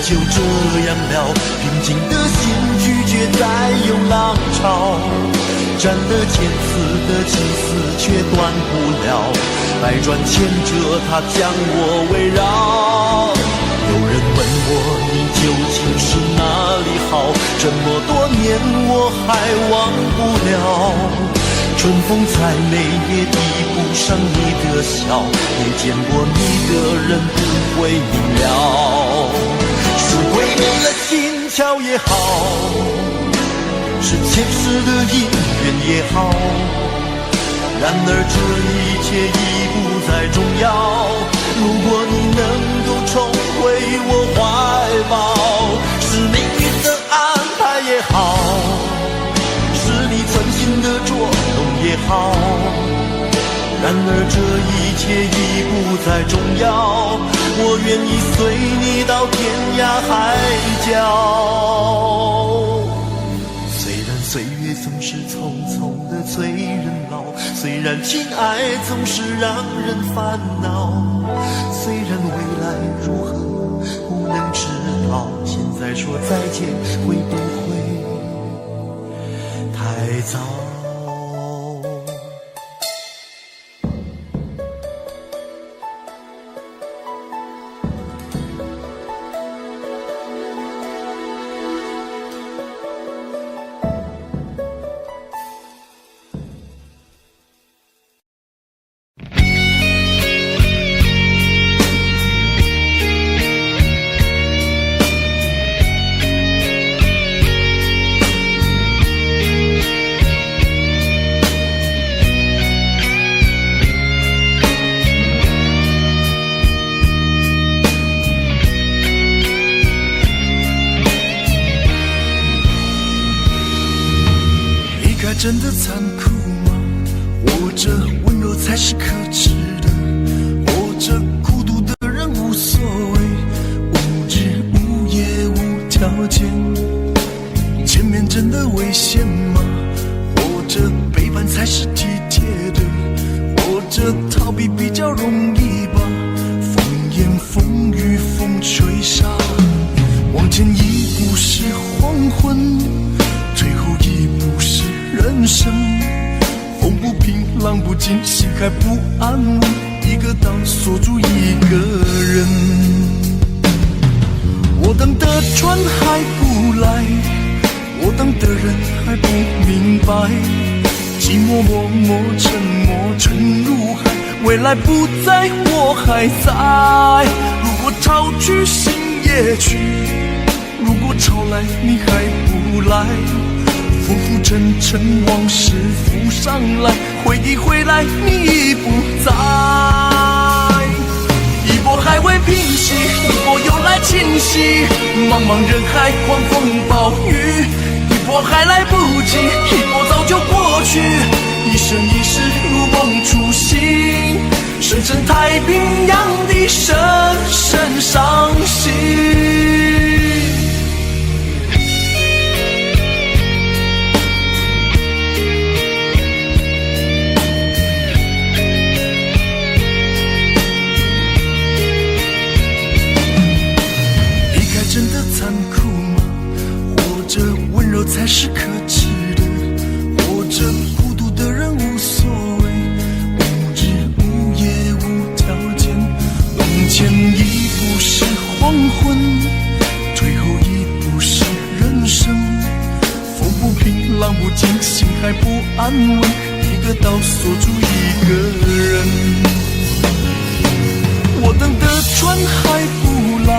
就这样了，平静的心拒绝再有浪潮，斩了千次的情丝却断不了，百转千折它将我围绕。有人问我你究竟是哪里好，这么多年我还忘不了。春风再美也比不上你的笑，没见过你的人不会明了。是鬼迷了心窍也好，是前世的姻缘也好，然而这一切已不再重要。如果你能够重回我怀抱，是命运的安排也好，是你存心的捉弄也好，然而这一切已不再重要。我愿意随你到天涯海角。虽然岁月总是匆匆的催人老，虽然情爱总是让人烦恼，虽然未来如何不能知道，现在说再见会不会太早？该真的残酷吗？活着温柔才是可耻的，活着孤独的人无所谓，无日无夜无条件。前面真的危险吗？活着背叛才是体贴的，活着逃避比较容易吧。风言风语风吹沙，往前一步是黄昏，退后一步是人生。风不平浪不静，心还不安稳，一个岛锁住一个人。我等的船还不来，我等的人还不明白，寂寞默默沉没沉入海，未来不在我还在。如果潮去心也去，如果潮来你还不来，浮浮沉沉往事浮上来，回忆回来你已不在。一波还未平息，一波又来侵袭，茫茫人海狂风暴雨，一波还来不及，一波早就过去，一生一世如梦初醒，深深太平洋的深深伤心。真的残酷吗？活着温柔才是可耻的，活着孤独的人无所谓，无日无夜无条件。往前一步是黄昏，退后一步是人生。风不平浪不静，心还不安稳，一个岛锁住一个人。我等的船还不来，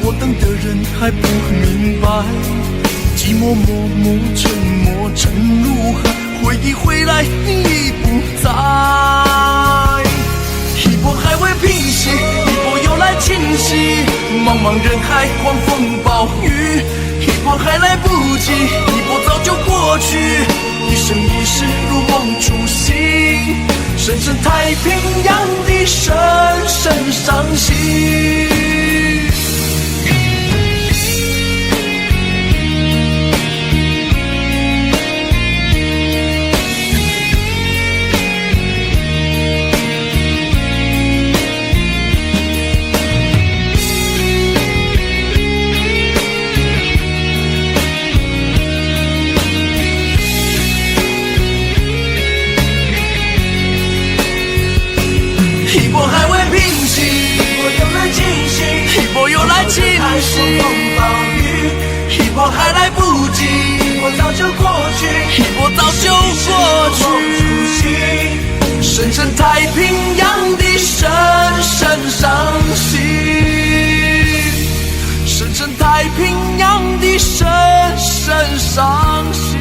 我等的人还不明白，寂寞默默沉没沉入海，回忆回来你已不在。一波还未平息，一波又来侵袭，茫茫人海狂风暴雨，一波还来不及，一波早就过去，一生一世如梦初醒，深深太平洋的深深伤心。一波还未平息，一波又来侵袭，一波又来侵袭，风暴雨，一波还来不及，一波早就过去，一波早就过去，深深太平洋的深深伤心，深深太平洋的深深伤心。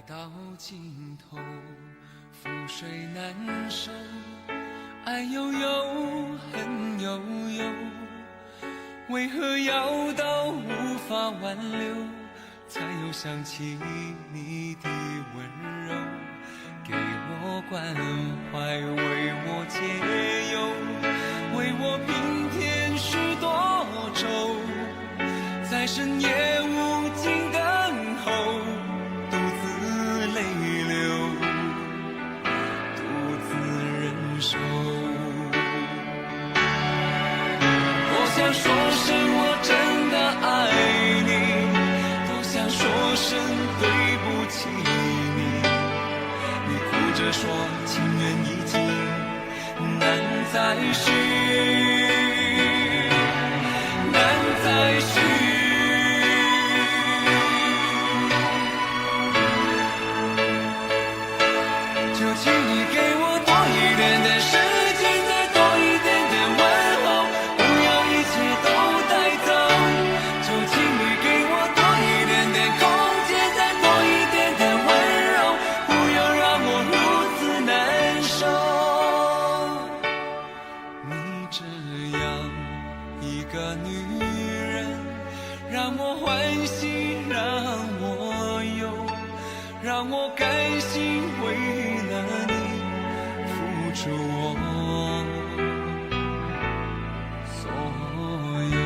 到尽头，覆水难收，爱悠悠，恨悠悠，为何要到无法挽留，才又想起你的温柔，给我关怀，为我解忧，为我平添许多愁，在深夜无尽等候，独自泪流，独自忍受。多想说声我真的爱你，多想说声对不起，再续，难再续。就请你给我多一点的时间，再多一点的问候，不要一切都带走。就请你给我多一点的空间，再多一点的温柔，不要让我如此难受。你这样一个女人，让我欢喜，让我忧，让我甘心为了你付出我所有。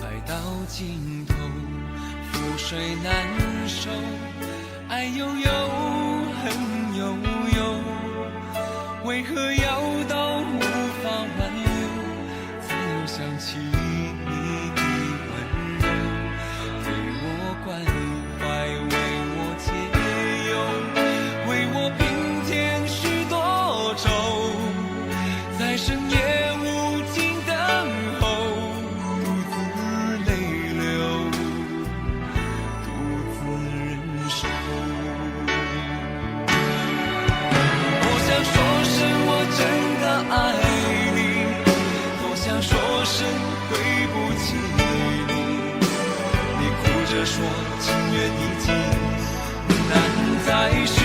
爱到尽头，覆水难收，爱悠悠，恨悠悠，为何要到无法挽留，才又想起你的温柔，对我关怀，为我解忧，为我平添许多愁，在深夜无尽等候，独自泪流，独自忍受。多想说声我真的爱你，多想说声对不起你，你哭着说情缘已尽，难再续，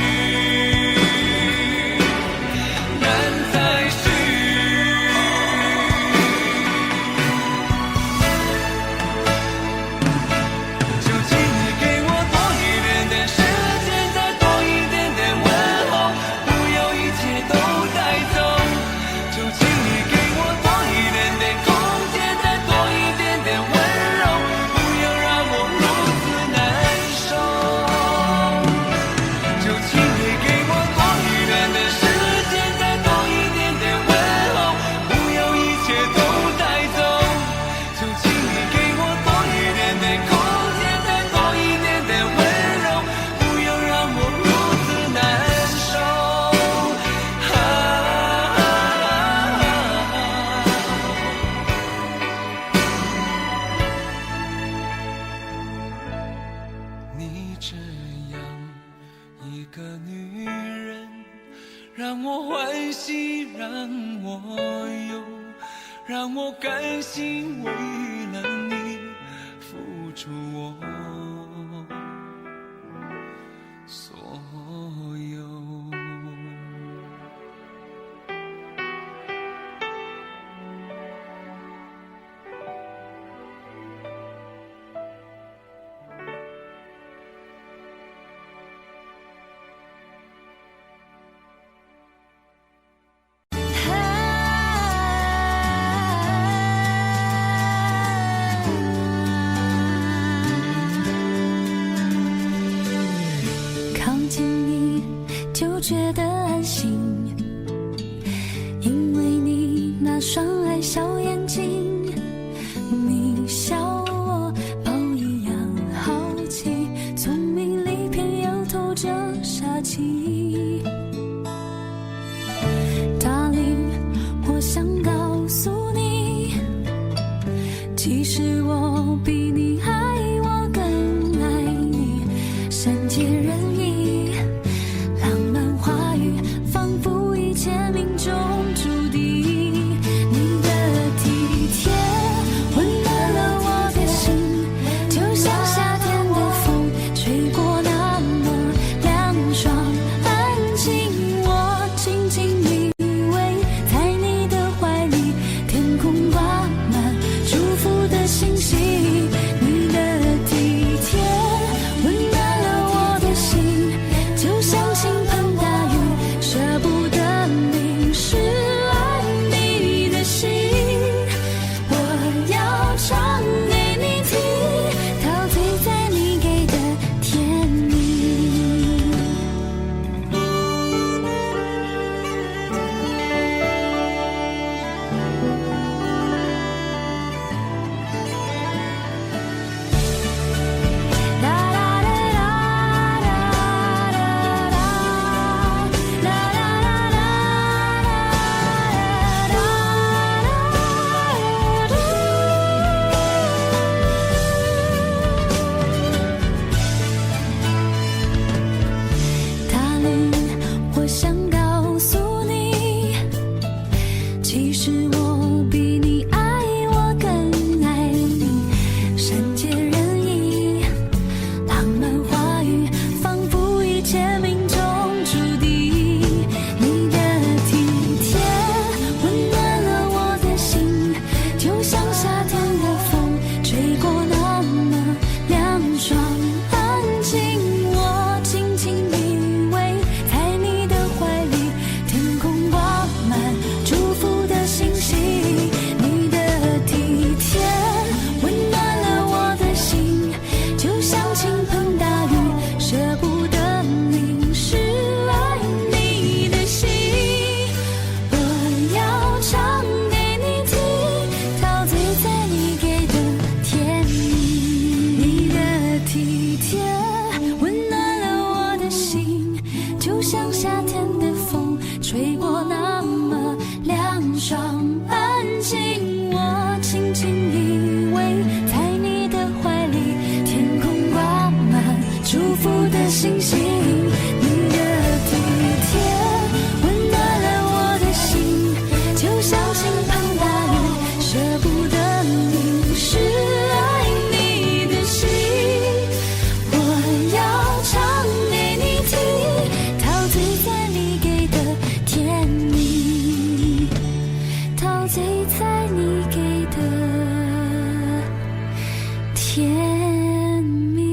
难再续。就请你给我多一点的时间，再多一点的问候，不要一切都带走。就请你给我多一点的空间，再多一点的温柔，不要让我如此难受。就请你给我多一点的时间，再多一点的问候，不要一切都带走。就请你给我多一点的空间，再多一点的温柔，不要让我如此难受。你这样一个女人，让我欢喜，让我忧，让我甘心为了你付出我所有。靠近你就觉得安心，因为你那双爱笑眼睛，你笑我宝一样好奇，聪明里偏又透着杀气。Darling， 我想告诉你，其实我比你爱我更爱你，善解人意，浪漫话语倾盆大雨，舍不得淋湿爱你的心。我要唱给你听，陶醉在你给的甜蜜。你的体贴温暖了我的心，就像夏天的风吹过那么凉爽安静。我轻轻依偎在你的怀里，天空挂满祝福的星星。你的体贴温暖了我的心，就像倾盆大雨，舍不得淋湿爱你的心。我要唱给你听，陶醉在你给的甜蜜，陶醉在你给的甜蜜。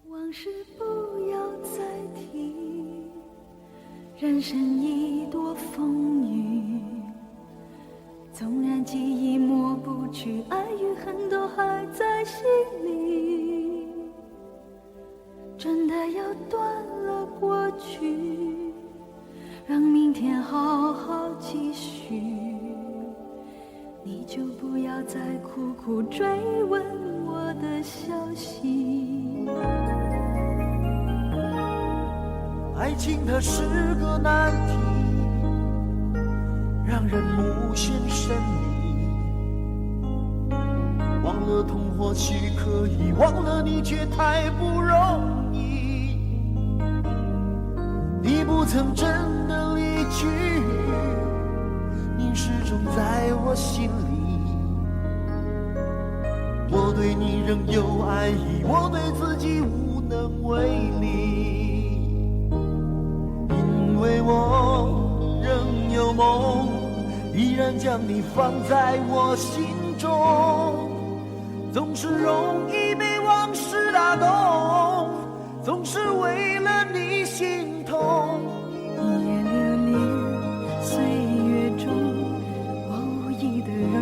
往事不要再提，人生已多风雨，纵然记忆抹不去，爱与恨都还在心里。真的要断了过去，让明天好好继续。你就不要再苦苦追问我的消息。爱情它是个难题，让人无限神秘。忘了痛或许可以，忘了你却太不容易。你不曾真的离去，你始终在我心里。我对你仍有爱意，我对自己无能为力。因为我仍有梦，依然将你放在我心中。总是容易被往事打动，总是为了你心痛。一夜流连岁月中，无意的柔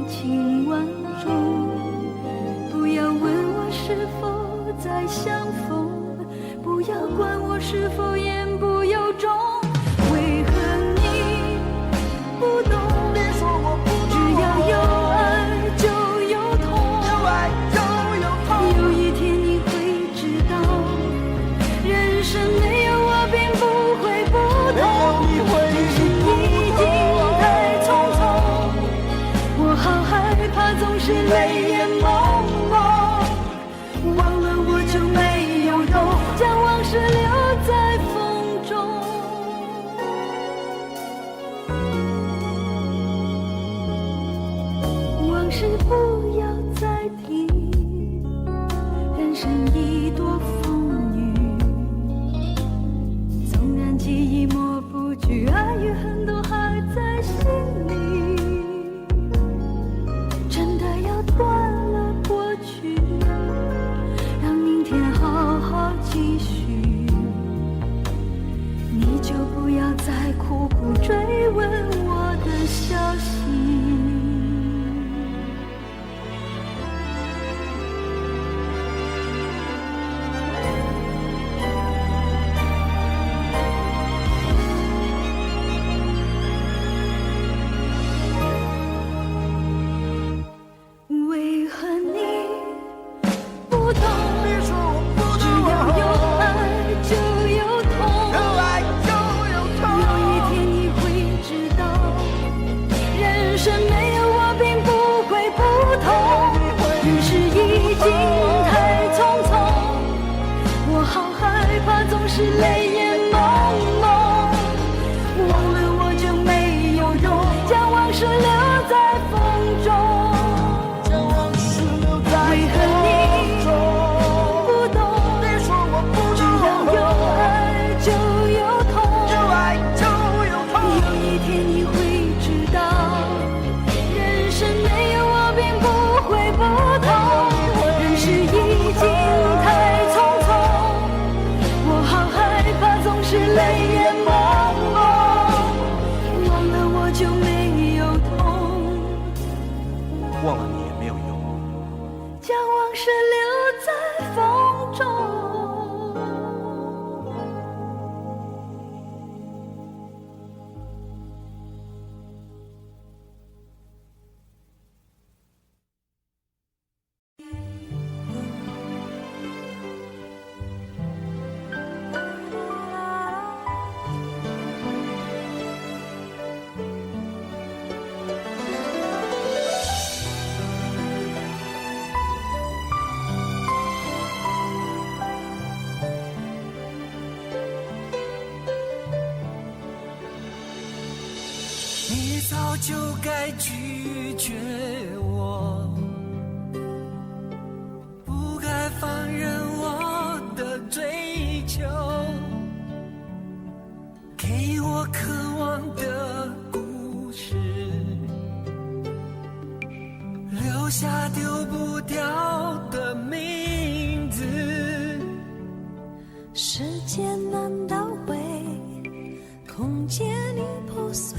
情万种。不要问我是否再相逢，不要管我是否言不由衷。为何你不懂？别说我不懂，只要有爱就有痛，有爱就有痛。有一天你会知道，人生没有我并不会不没有同。你会已经太匆匆，我好害怕总是泪眼朦胧。忘了我就没有用，将往事留在风中。往事不要再提，人生已多风雨。纵然记忆抹不去，爱与恨都还在心里。真的要断了过去，让明天好好继续。你就不要再苦苦追问我的消息。为何你不懂？别说我不只懂，要有爱就有痛。有爱就有痛。有一天你会知道，人早就该拒绝我，不该放任我的追求，给我渴望的故事，留下丢不掉的名字。时间难倒回，空间已破碎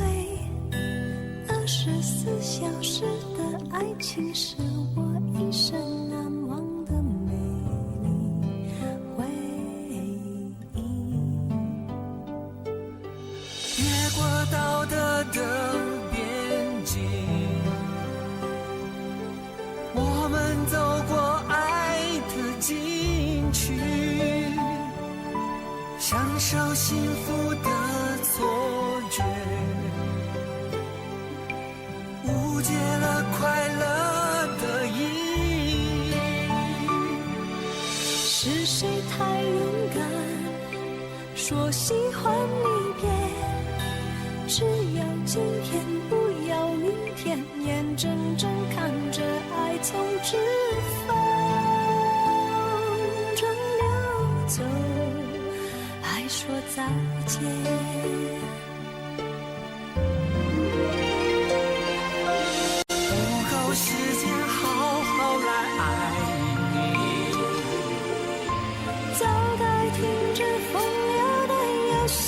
，24小时的爱情是我一生难忘的美丽回忆。越过道德的边境，我们走过爱的禁区，享受幸福的错觉，误解了快乐的意义。是谁太勇敢，说喜欢离别，只要今天不要明天，眼睁睁看着爱从指缝中流走，还说再见。不够时间好好来爱你，早该停止风流的游戏，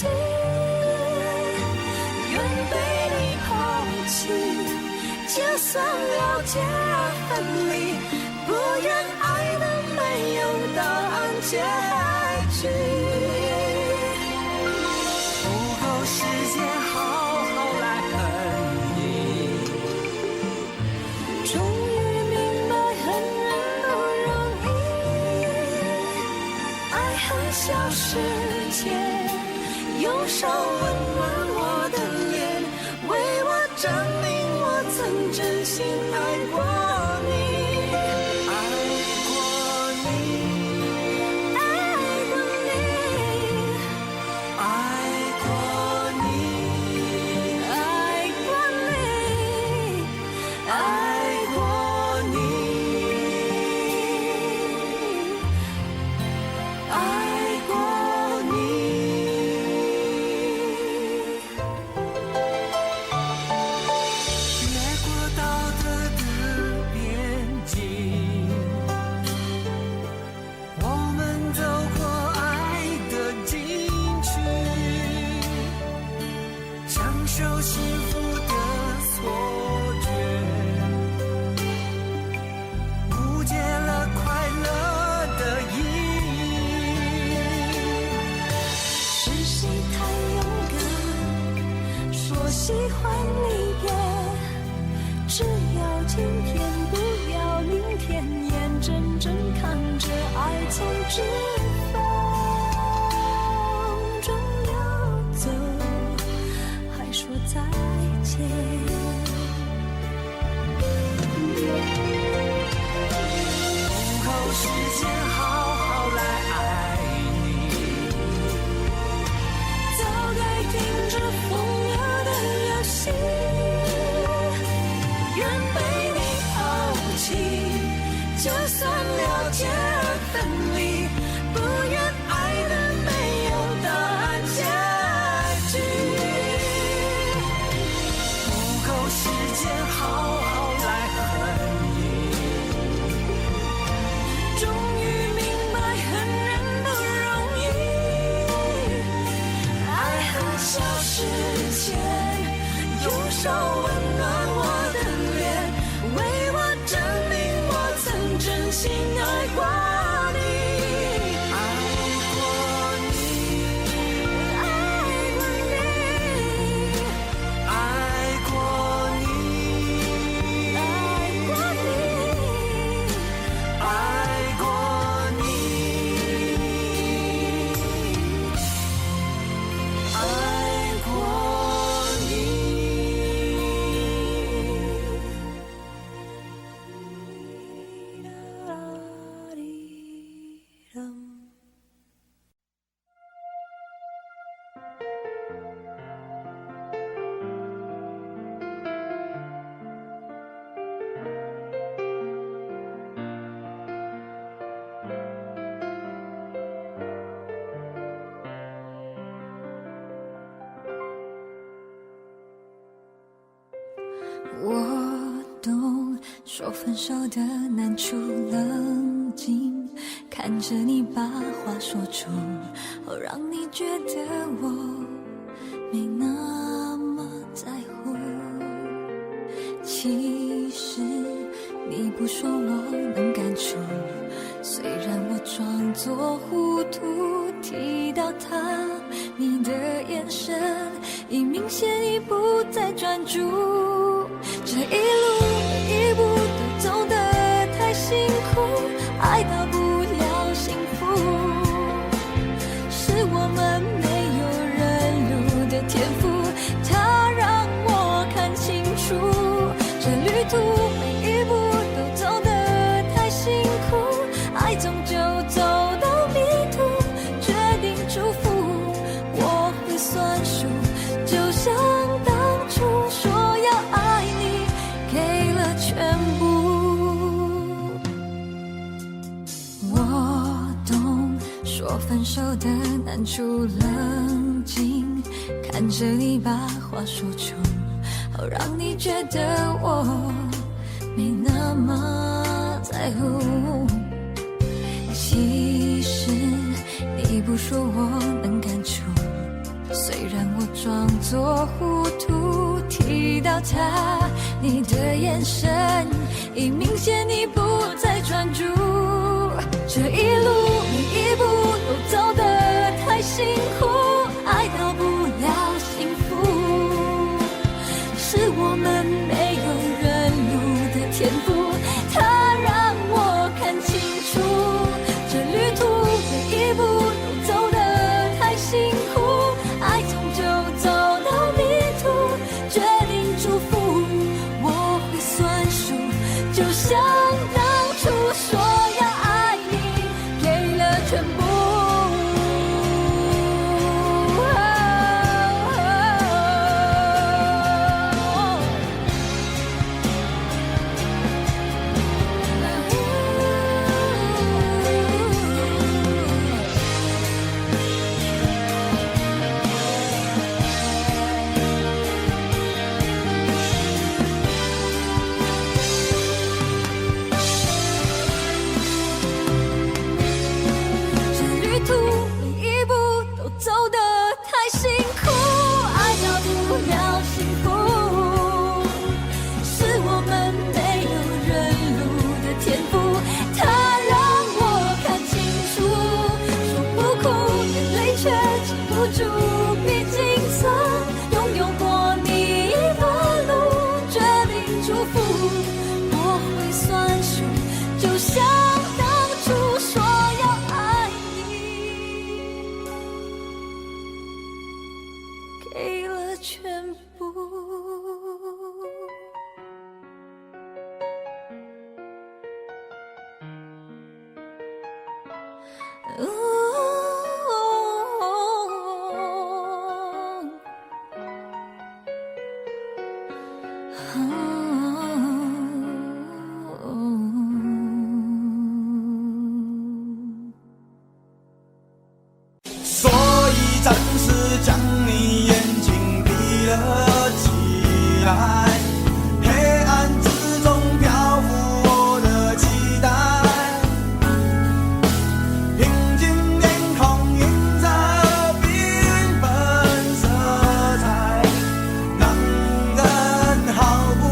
愿被你抛弃，就算了解而分离，不愿爱的没有答案结局。不够时间好好来恨你，终于明白恨人不容易，爱恨消失前，用手温暖我的脸，为我证明我曾真心爱过你。喜欢离别，只要今天不要明天，眼睁睁看着爱从指缝中流走，还说再见。不够时间好好来爱你，早该停止风流的游戏，愿被你抛弃，就算了解而分离，不愿爱的没有答案结局。不够时间好好来恨你，终于明白恨人不容易，爱恨消失前，用手温暖我的脸，为我证明我曾真心爱过你。爱过你，爱过你，爱过你，爱过你，爱过你，爱过你。说分手的难处，冷静看着你把话说出，让你觉得我没那么在乎。其实你不说我能感触，虽然我装作糊涂，提到他，你的眼神已明显已不再专注。这一路每一步都走得太辛苦，爱到不了幸福，是我们没有认路的天赋，它让我看清楚。这旅途每一步都走得太辛苦，爱终究走到迷途，决定祝福我会算数，就像当初说要爱你，给了全部。我懂说分手的难处，冷静看着你把话说出，让你觉得我没那么在乎。其实你不说我能感触，虽然我装作糊涂，提到他，你的眼神已明显你不再专注。这一路每一步都走得太辛苦，爱到不了幸福，是我们没有认路的天赋，它让我看清楚。这旅途每一步都走得太辛苦，爱终究走到迷途，决定祝福我会算数，就像当初说要爱你，给了全部。走得太辛苦，爱到不了幸福，是我们没有认路的天赋，它让我看清楚。说不哭，眼泪却止不住，毕竟曾拥有过你一段路，决定祝福我会算数，就像当初说要爱你，给了全部。所以暂时将你眼睛闭了起来，黑暗之中漂浮我的期待，平静天空映着缤纷色彩，让人毫不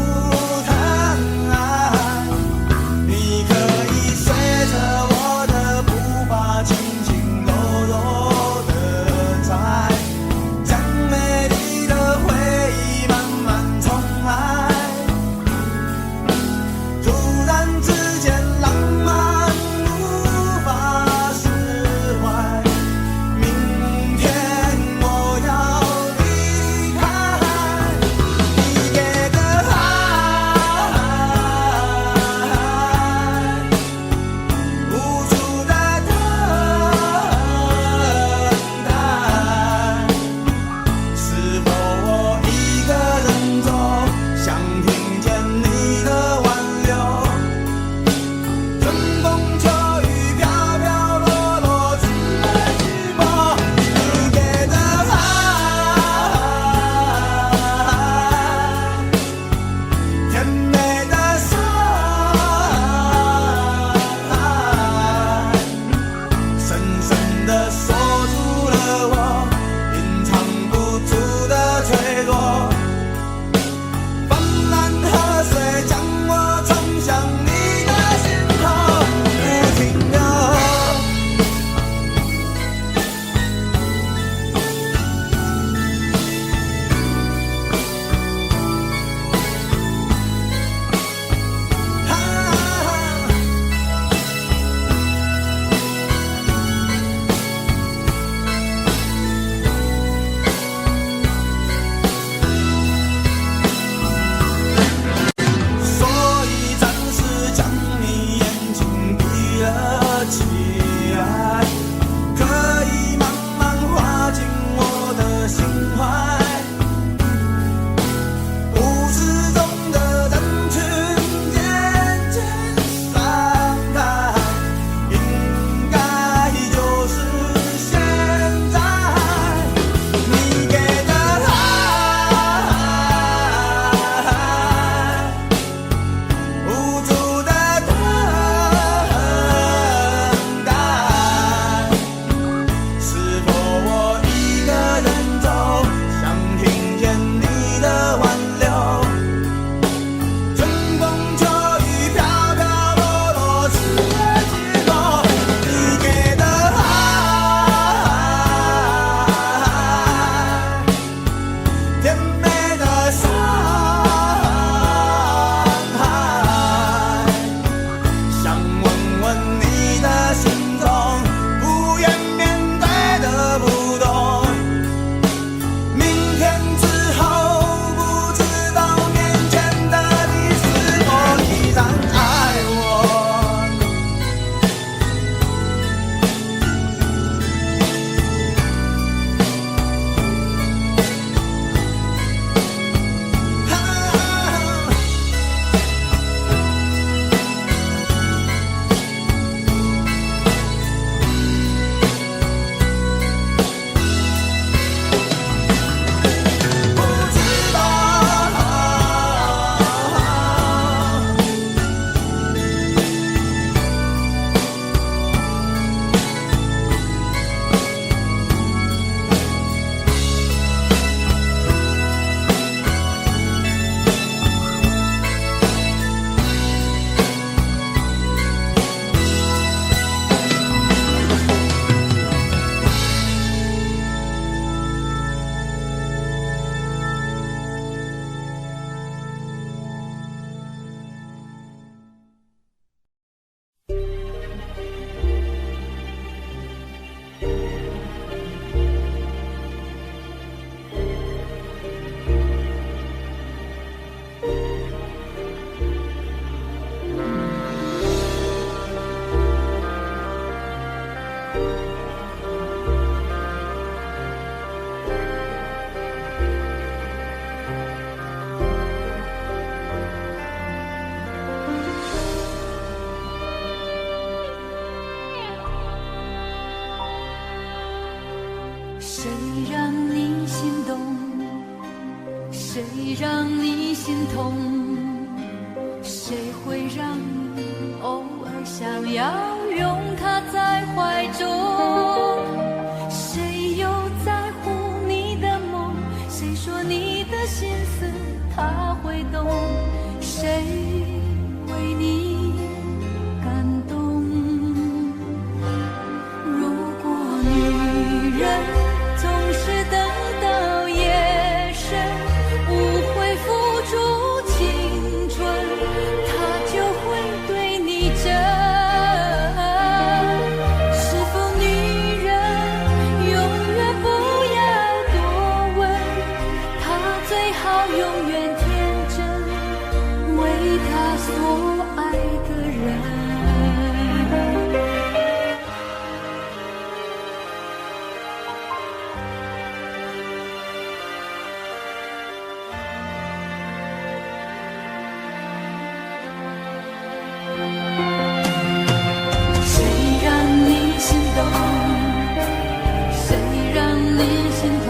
谁让你心痛？谁会让你偶尔想要拥他在怀中？谁又在乎你的梦？谁说你的心思他会懂？谁为你感动？如果女人总是等到夜深，无悔付出青春，她就会对你真。是否女人永远不要多问，她最好永远天真，为她所爱的人。谁让你心动？谁让你心痛？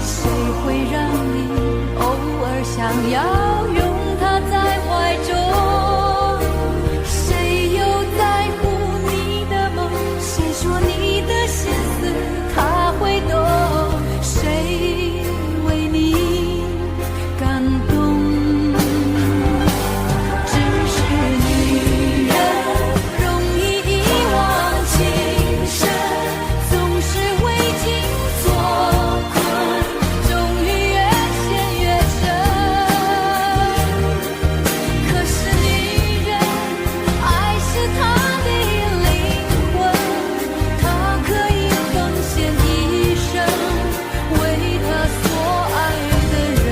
谁会让你偶尔想要拥他在怀中？谁又在乎你的梦？谁说你的心思他会懂？谁为你感动？只是女人容易遗忘情深，总是为情所困，终于越陷越深。可是女人，爱是她的灵魂，她可以奉献一生，为她所爱的人。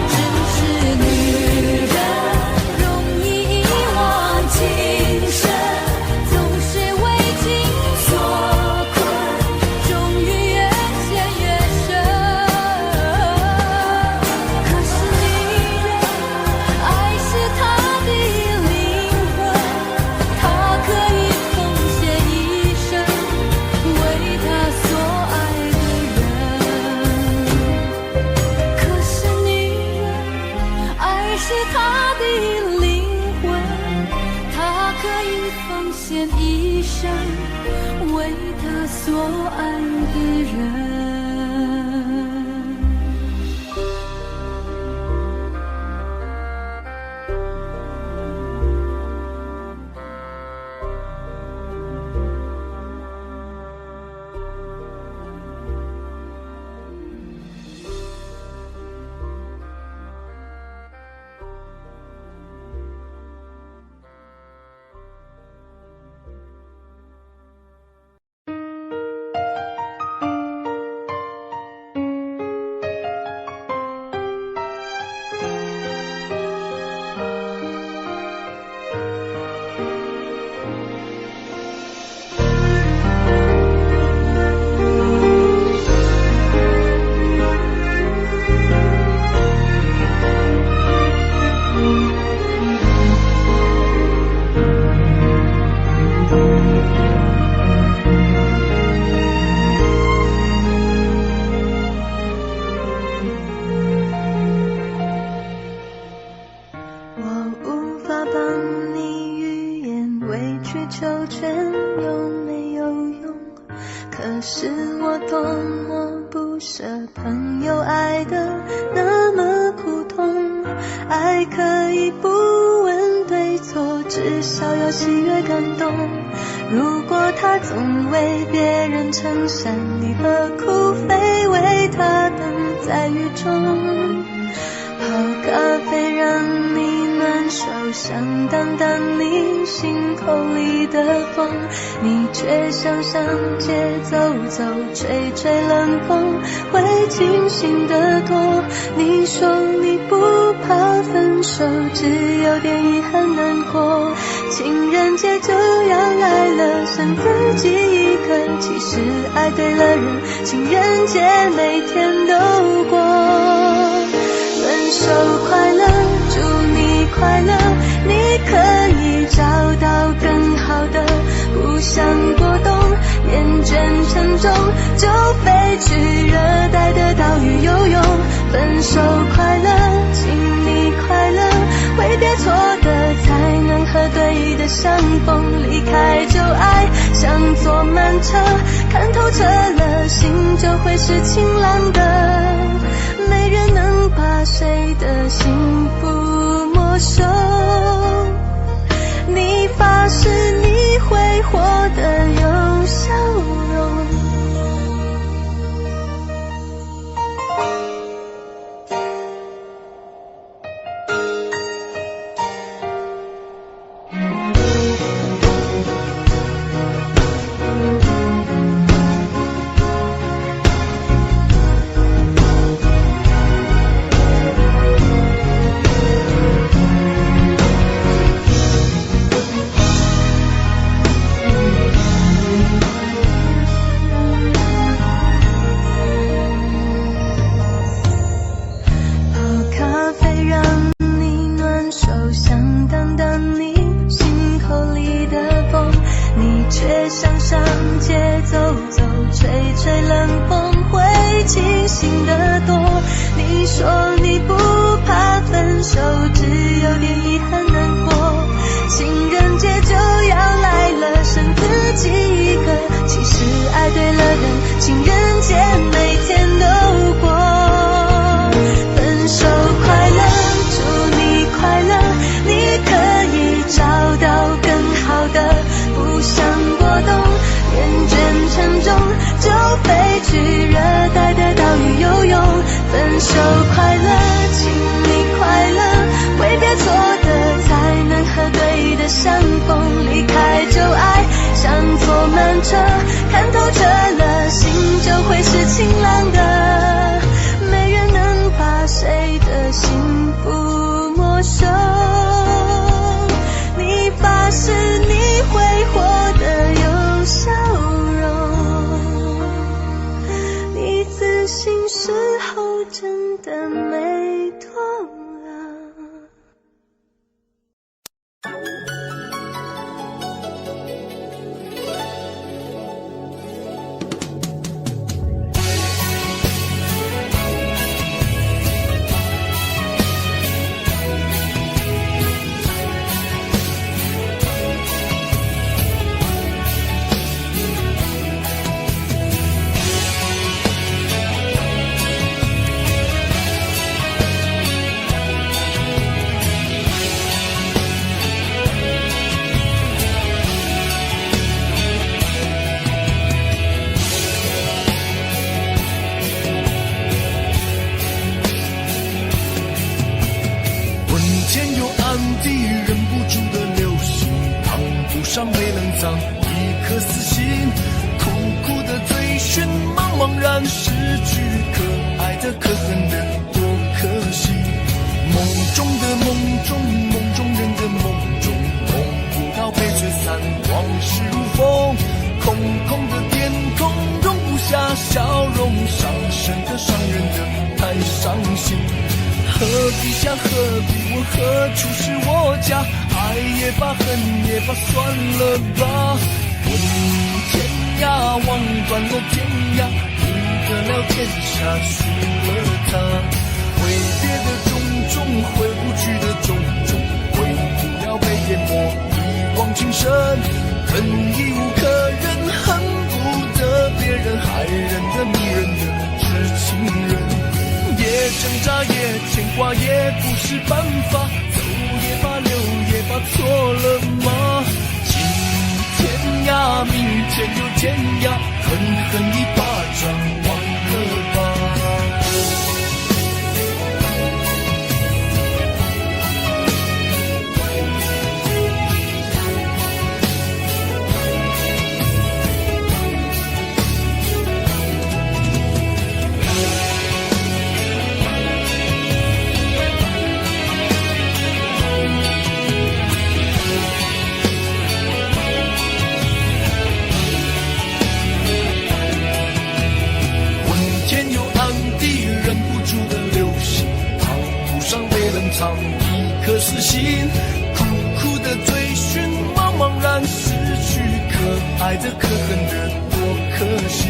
只是女人容易遗忘情深，总是为情所困，终于越陷越深。可是女人，爱是她的灵魂，她可以奉献一生，为她所爱的人。可是女人，爱是她的灵魂，她可以奉献一生，为她所爱的人。我无法帮你预言，委曲求全有没有用？可是我多么不舍朋友爱的那么苦痛，爱可以不问对错，至少要喜悦感动。如果他总为别人撑伞，你何苦非为他等在雨中？泡咖啡让你暖手想挡挡你心口里的风，你却想上街走走，吹吹冷风，会清醒得多。你说你不怕分手，只有点遗憾难过。情人节就要来了，剩自己一个，其实爱对了人，情人节每天都过。分手快乐，祝你快乐，你可以找到更好的，不想过冬，厌倦沉重，就飞去热带的岛屿游泳。分手快乐，请你快乐，挥别错的才能和对的相逢，离开旧爱像坐慢车，看透彻了，心就会是晴朗的，没人能把谁的幸福没收。你发誓你会活得有笑容。分手快乐，请你快乐，挥别错的才能和对的相逢，离开旧爱像坐慢车，看透彻了，心就会是晴朗的，没人能把谁的幸福没收。你发誓你会活得有笑容，你自信时候真的没多了。上没能藏一颗死心，苦苦的追寻，茫茫然失去，可爱的可恨的多可惜。梦中的梦中，梦中人的梦中，梦不到被吹散，往事如风。空空的天空容不下笑容，伤神的伤人的太伤心。何必想何必问何处是我家，爱也罢恨也罢算了吧。问天涯望断了天涯，赢得了天下输了他。挥别的种种，回不去的种种，回不了被淹没一往情深。恨已无可忍，恨不得别人害人的迷人的痴情人。也挣扎也牵挂也不是办法，走也罢留也罢错了吗？今天涯明天又天涯，狠狠一巴掌忘了吧。藏一颗死心，苦苦的追寻，茫茫然失去，可爱的可恨的多可惜。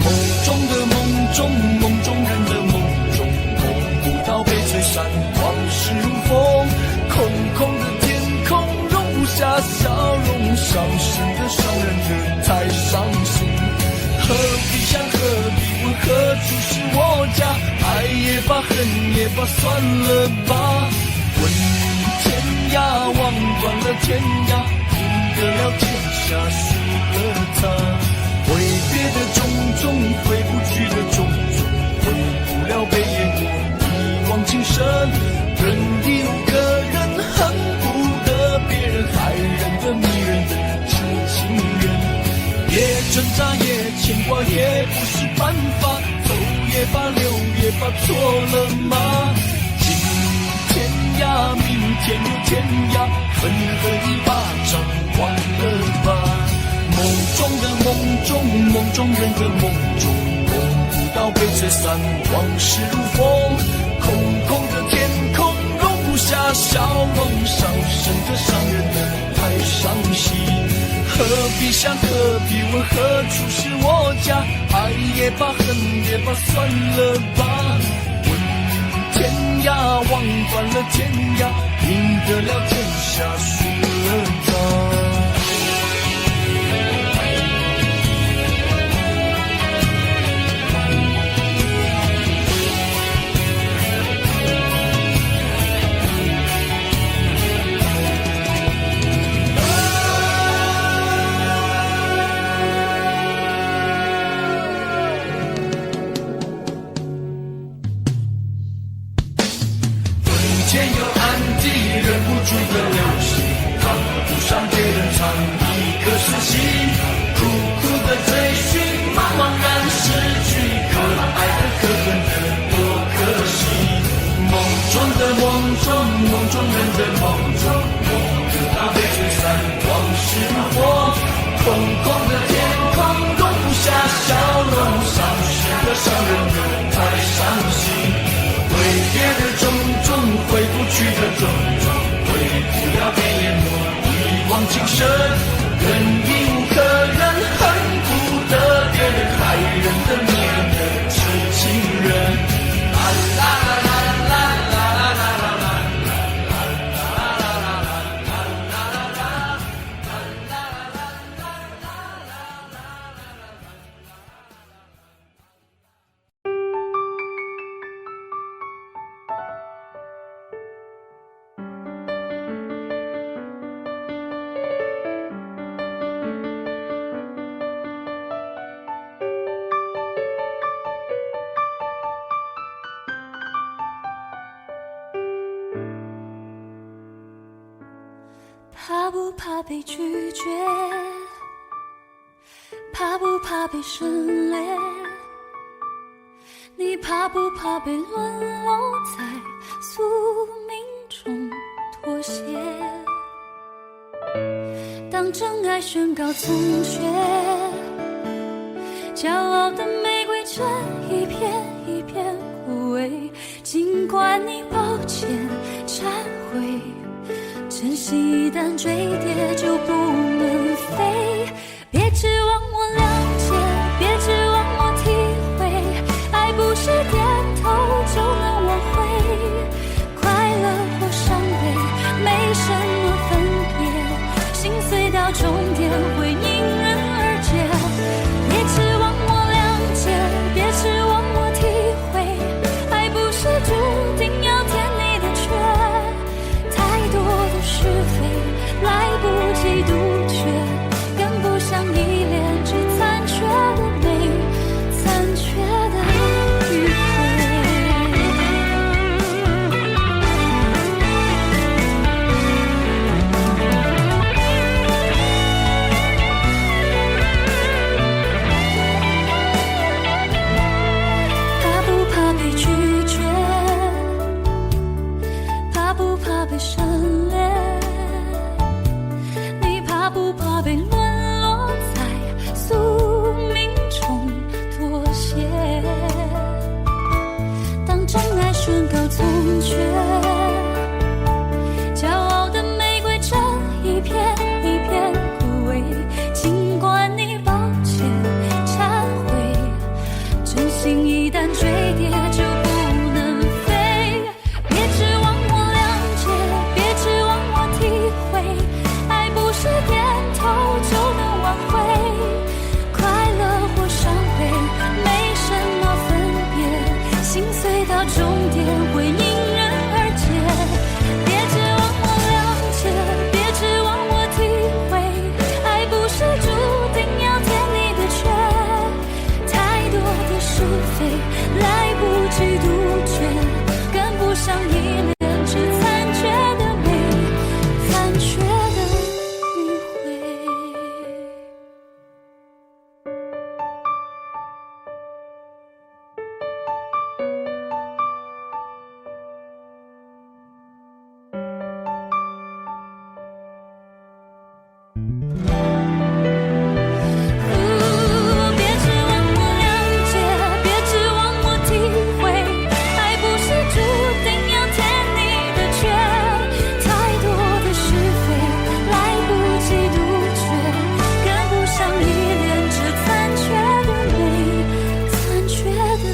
梦中的梦中，梦中人的梦中，梦不到被吹散，往事如风，空空的天空容不下笑容，伤心的伤人的太伤心。何必想，何必问，何处是我家？爱也罢，恨也罢，算了吧。问天涯，望断了天涯，赢得了天下，输了他。挥别的种种，回不去的种种，回不了被淹没，一往情深。人一无个人，恨不得别人，害人的迷人的痴情人。也挣扎，也牵挂，也不是办法，走也罢，留也罢，错了吗？今天涯，明天又天涯，狠狠一巴掌，忘了吧。梦中的梦中，梦中人的梦中，梦不到被吹散，往事如风，空空的天空容不下笑容，伤神的伤人的太伤心。何必想，何必问，何处是我家？爱也罢，恨也罢，算了吧。问天涯，望断了天涯，赢得了天下，输了他。前有暗地，忍不住的流星，看不上别人藏一颗死心，苦苦的追寻，茫茫然失去，可爱的可恨的多可惜。梦中的梦中，梦中人的梦中，梦不到被吹散，往事如风，空空的天空容不下笑容，伤心的伤人的太伤心。挥别的种种，回不去的种种，回不了被淹没，一往情深。人已无可忍，恨不得别人，害人的迷人的痴情人。啦啦啦啦啦啦啦啦啦。怕不怕被拒绝？怕不怕被省略？你怕不怕被沦落在宿命中妥协？当真爱宣告从缺，骄傲的玫瑰正一片一片枯萎。尽管你抱歉忏悔，珍惜一旦坠跌就不能飞。别指望我谅解，别指望我体会，爱不是点头就能挽回。快乐或伤悲没什么分别，心碎到终点会因人而解。别指望我谅解，别指望我体会，爱不是注定要填你的缺。太多的是非来不及杜绝，跟不上依恋，只残缺的美，残缺的迂回。怕不怕被拒绝？怕不怕被省略？你怕不怕被沦落在宿命中妥协？当真爱宣告从缺，心碎到终点会迎刃而解。别指望我了解，别指望我体会，爱不是注定要填你的缺，太多的是非来不及杜绝，跟不上一脸只残缺的美，残缺的迂回。别指望我了解，别指望我体会，爱不是注定要填你的缺，太多的是非来不及杜绝，跟不上一脸只残缺的美，残缺的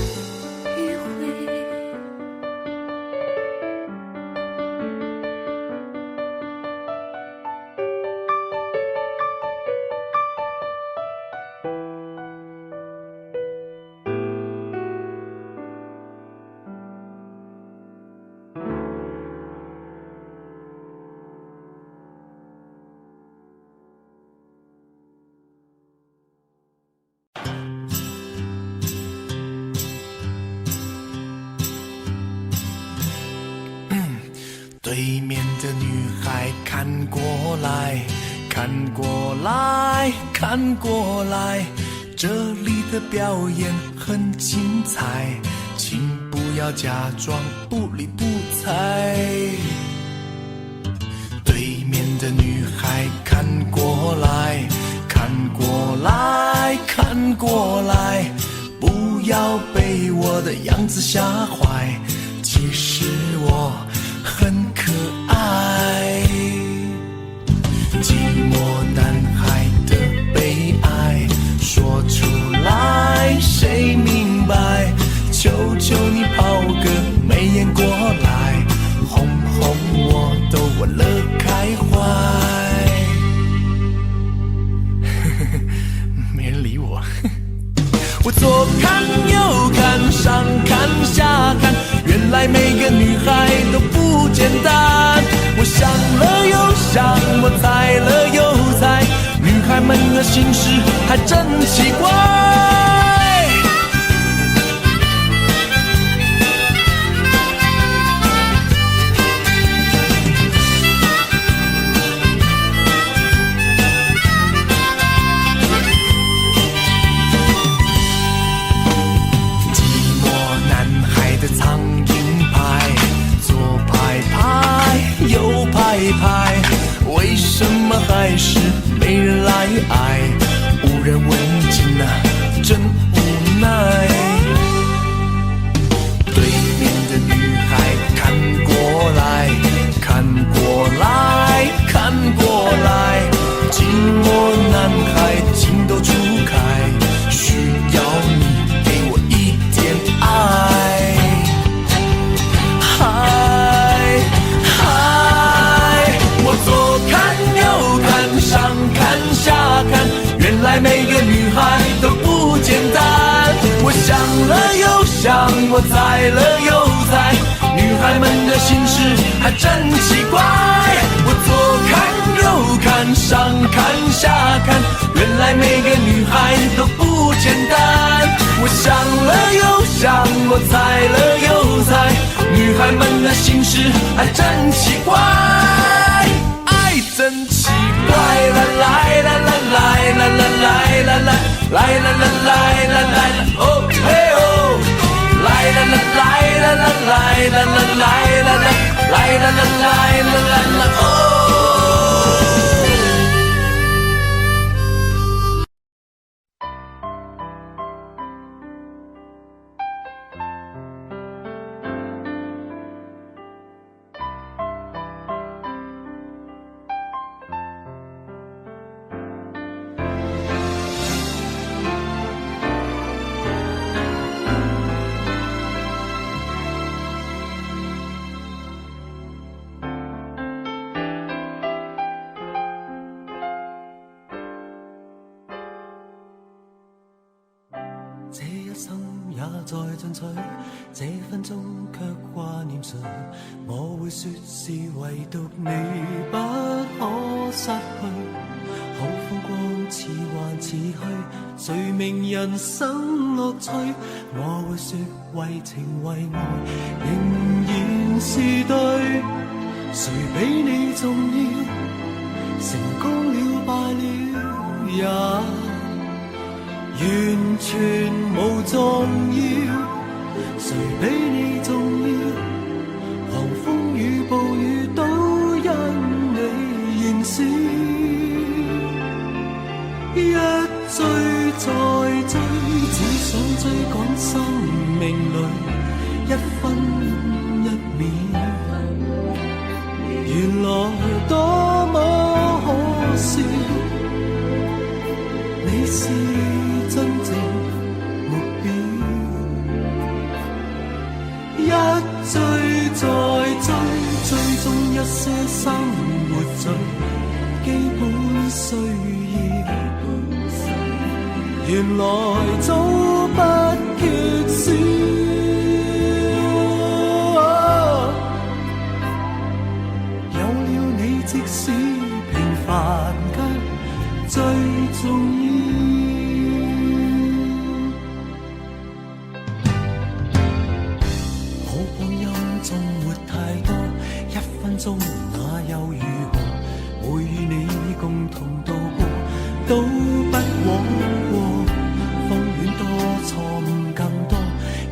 迂回。对面的女孩看过来，看过来，看过来，这里的表演很精彩，请不要假装不理不睬。对面的女孩看过来，看过来，看过来，不要被我的样子吓坏，其实我很可爱。寂寞男孩的悲哀说出来谁明白，求求你抛个媚眼过来，哄哄我都玩乐开怀。没人理我。我左看右看上看下看，原来每个女孩都不简单。我想了又想，我猜了又猜，女孩们的心事还真奇怪。苍蝇拍，左拍拍，右拍拍，为什么还是没人来爱？无人问津啊，真无奈。对面的女孩看过来，看过来，看过来，寂寞男孩情窦初开，需要你给我一点爱。我左看右看上看下看，原来每个女孩都不简单。我想了又想，我猜了又猜，女孩们的心事还真奇怪。我左看右看上看下看，原来每个女孩都不简单。我想了又想，我猜了又猜，女孩们的心事还真奇怪。爱真奇怪，啦啦啦啦啦啦啦啦啦啦啦啦啦啦，哦嘿哦，来啦啦来啦啦来啦啦来啦啦来啦啦来啦啦啦哦。这一生也在進取，這分鐘卻掛念誰？我會說是唯獨你不可失去。好風光似幻似虛，誰明人生樂趣？我會說為情為愛仍然是對，誰比你重要？成功了敗了也完全無重要，誰比你重要？狂風與暴雨都因你燃燒，一追再追，只想追趕生命裏一分一秒，原來多麼可笑，你是真正目標，一追再追，追蹤一些生活最基本需要，原來早不缺少，有了你即使平凡間最重要。中那又如何？會與你共同度過，都不枉過。風戀多，錯誤更多。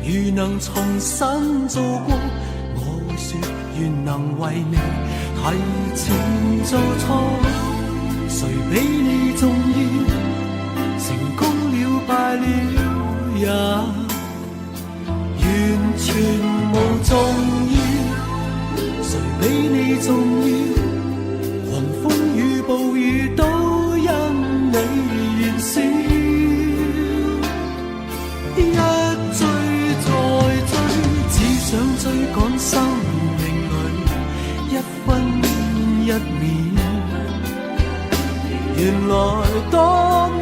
如能重新做過，我會說願能為你提前做錯。誰比你重要？成功了敗了也完全無重要。誰比你重要？狂風與暴雨都因你燃燒，一追再追，只想追趕生命裏一分一秒，原來多麼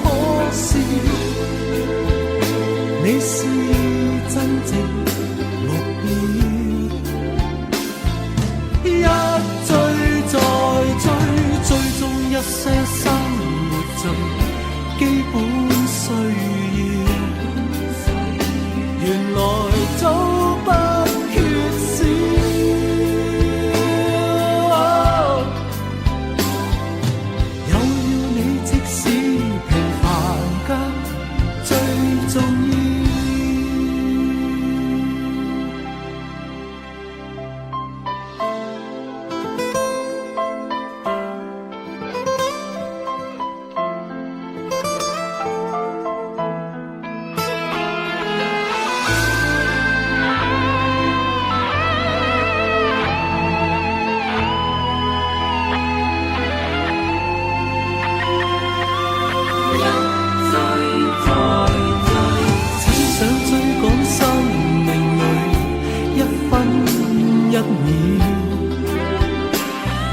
可笑，你是真正目標，一追再追，追蹤一些生活最基本需要，原來早不缺少，有了你即使平凡間最重要。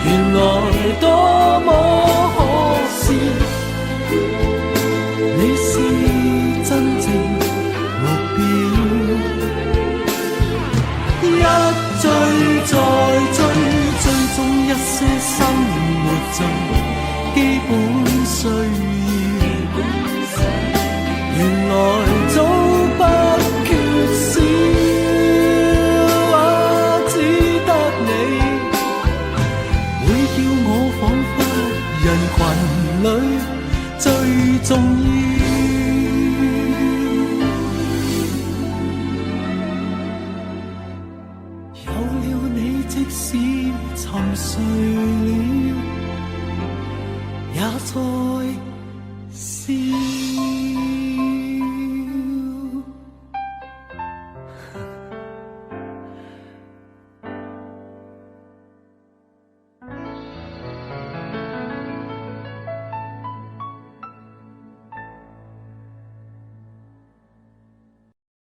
原來多麼可笑，你是真正目標，一追再追，追蹤一些生活最基本需要，原來早不缺少。人群裏最重要，有了你即使沉睡了，也在笑。